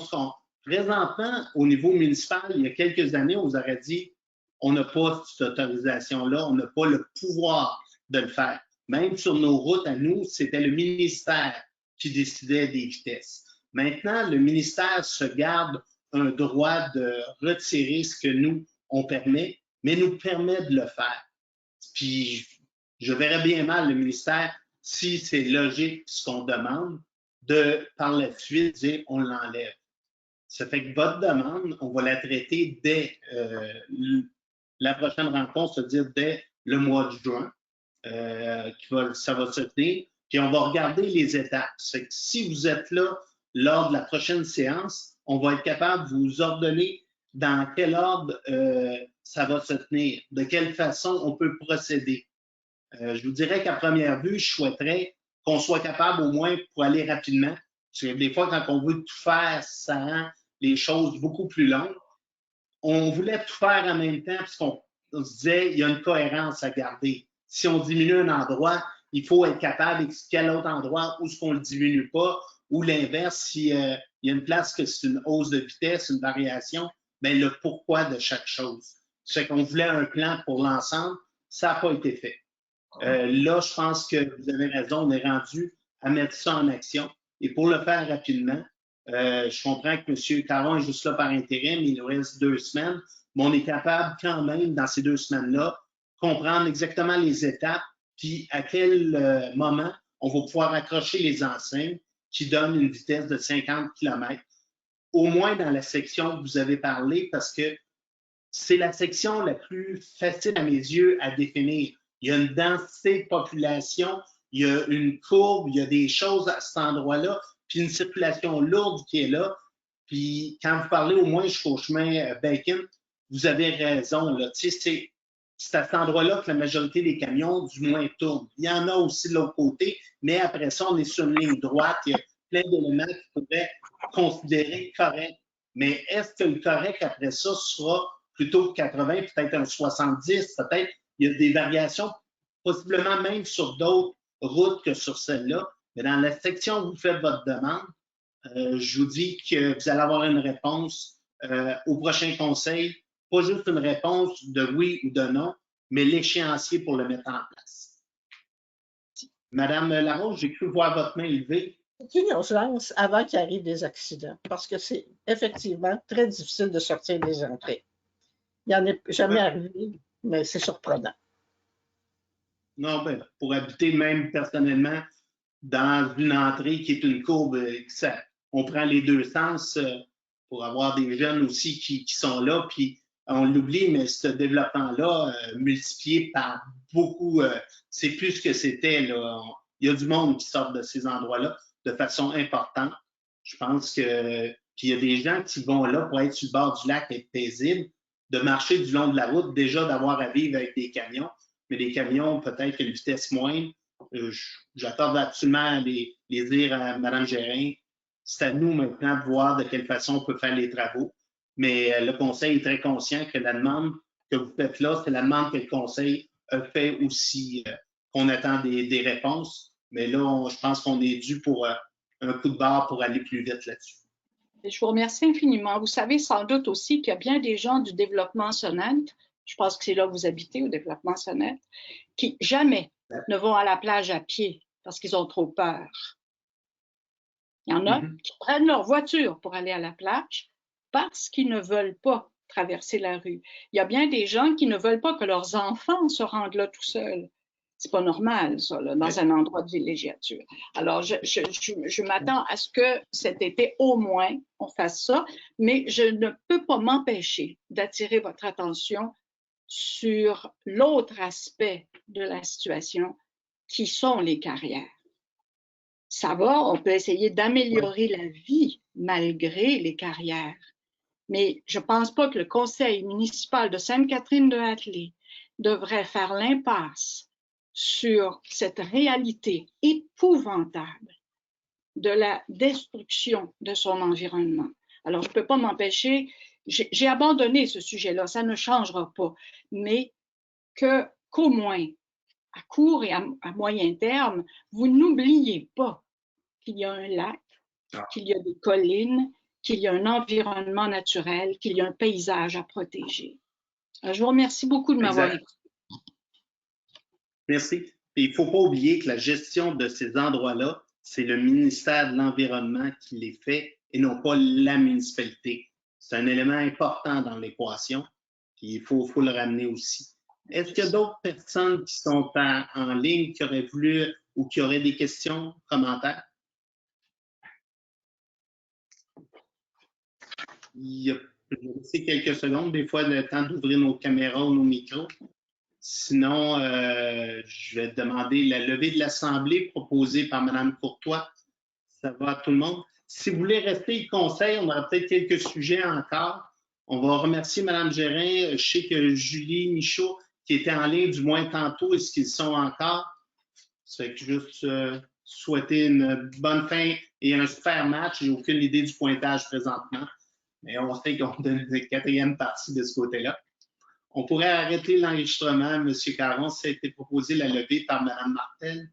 présentement, au niveau municipal, il y a quelques années, on vous aurait dit on n'a pas cette autorisation-là, on n'a pas le pouvoir de le faire. Même sur nos routes à nous, c'était le ministère qui décidait des vitesses. Maintenant, le ministère se garde un droit de retirer ce que nous, on permet, mais nous permet de le faire. Puis, je verrais bien mal le ministère, si c'est logique ce qu'on demande, de par la suite dire on l'enlève. Ça fait que votre demande, on va la traiter dès la prochaine rencontre, c'est-à-dire dès le mois de juin. Ça va se tenir, puis on va regarder les étapes. C'est que si vous êtes là lors de la prochaine séance, on va être capable de vous ordonner dans quel ordre ça va se tenir, de quelle façon on peut procéder. Je vous dirais qu'à première vue, je souhaiterais qu'on soit capable au moins pour aller rapidement. Parce que des fois, quand on veut tout faire, ça rend les choses beaucoup plus longues. On voulait tout faire en même temps parce qu'on se disait il y a une cohérence à garder. Si on diminue un endroit, il faut être capable d'expliquer à l'autre endroit où est-ce qu'on ne le diminue pas, ou l'inverse, s'il y a une place que c'est une hausse de vitesse, une variation, bien le pourquoi de chaque chose. C'est qu'on voulait un plan pour l'ensemble, ça n'a pas été fait. Là, je pense que vous avez raison, on est rendu à mettre ça en action. Et pour le faire rapidement, je comprends que M. Caron est juste là par intérim, il nous reste 2 semaines, mais on est capable quand même, dans ces 2 semaines-là, comprendre exactement les étapes, puis à quel moment on va pouvoir accrocher les enseignes qui donnent une vitesse de 50 km, au moins dans la section que vous avez parlé, parce que c'est la section la plus facile à mes yeux à définir. Il y a une densité de population, il y a une courbe, il y a des choses à cet endroit-là, puis une circulation lourde qui est là. Puis quand vous parlez au moins jusqu'au chemin Bacon, vous avez raison. Là. C'est à cet endroit-là que la majorité des camions, du moins, tournent. Il y en a aussi de l'autre côté, mais après ça, on est sur une ligne droite. Il y a plein d'éléments qui pourraient considérer corrects. Mais est-ce que le correct après ça sera plutôt que 80, peut-être un 70, peut-être? Il y a des variations, possiblement même sur d'autres routes que sur celle-là. Mais dans la section où vous faites votre demande, je vous dis que vous allez avoir une réponse au prochain conseil. Pas juste une réponse de oui ou de non, mais l'échéancier pour le mettre en place. Madame Larose, j'ai cru voir votre main levée. C'est une urgence avant qu'il arrive des accidents, parce que c'est effectivement très difficile de sortir des entrées. Il n'y en est jamais arrivé, mais c'est surprenant. Non, ben, pour habiter même personnellement dans une entrée qui est une courbe, on prend les 2 sens pour avoir des jeunes aussi qui sont là, puis on l'oublie, mais ce développement-là, multiplié par beaucoup, c'est plus ce que c'était. Il y a du monde qui sort de ces endroits-là de façon importante. Je pense que puis il y a des gens qui vont là pour être sur le bord du lac, être paisibles, de marcher du long de la route, déjà d'avoir à vivre avec des camions, mais des camions peut-être une vitesse moindre. J'attends absolument à les dire à Mme Gérin. C'est à nous maintenant de voir de quelle façon on peut faire les travaux. Mais le Conseil est très conscient que la demande que vous faites là, c'est la demande que le Conseil a fait aussi, qu'on attend des réponses. Mais là, je pense qu'on est dû pour un coup de barre pour aller plus vite là-dessus. Je vous remercie infiniment. Vous savez sans doute aussi qu'il y a bien des gens du développement Sonnette, je pense que c'est là que vous habitez, au développement Sonnette, qui jamais ne vont à la plage à pied parce qu'ils ont trop peur. Il y en a qui prennent leur voiture pour aller à la plage parce qu'ils ne veulent pas traverser la rue. Il y a bien des gens qui ne veulent pas que leurs enfants se rendent là tout seuls. C'est pas normal, ça, là, dans un endroit de villégiature. Alors, je m'attends à ce que cet été, au moins, on fasse ça, mais je ne peux pas m'empêcher d'attirer votre attention sur l'autre aspect de la situation, qui sont les carrières. Ça va, on peut essayer d'améliorer la vie malgré les carrières. Mais je ne pense pas que le conseil municipal de Sainte-Catherine-de-Hatley devrait faire l'impasse sur cette réalité épouvantable de la destruction de son environnement. Alors, je ne peux pas m'empêcher, j'ai abandonné ce sujet-là, ça ne changera pas, mais qu'au moins, à court et à moyen terme, vous n'oubliez pas qu'il y a un lac, qu'il y a des collines, qu'il y a un environnement naturel, qu'il y a un paysage à protéger. Alors, je vous remercie beaucoup de m'avoir écouté. Merci. Et il ne faut pas oublier que la gestion de ces endroits-là, c'est le ministère de l'Environnement qui les fait et non pas la municipalité. C'est un élément important dans l'équation. Il faut le ramener aussi. Est-ce qu'il y a d'autres personnes qui sont en ligne qui auraient voulu ou qui auraient des questions, commentaires? Je vais laisser quelques secondes, des fois le temps d'ouvrir nos caméras ou nos micros. Sinon, je vais demander la levée de l'Assemblée proposée par Mme Courtois. Ça va à tout le monde. Si vous voulez rester le conseil, on aura peut-être quelques sujets encore. On va remercier Mme Gérin. Je sais que Julie Michaud, qui était en ligne du moins tantôt, est-ce qu'ils sont encore? C'est juste souhaiter une bonne fin et un super match. J'ai aucune idée du pointage présentement, mais on sait qu'on donne une quatrième partie de ce côté-là. On pourrait arrêter l'enregistrement, M. Caron. Ça a été proposé la levée par Mme Martel.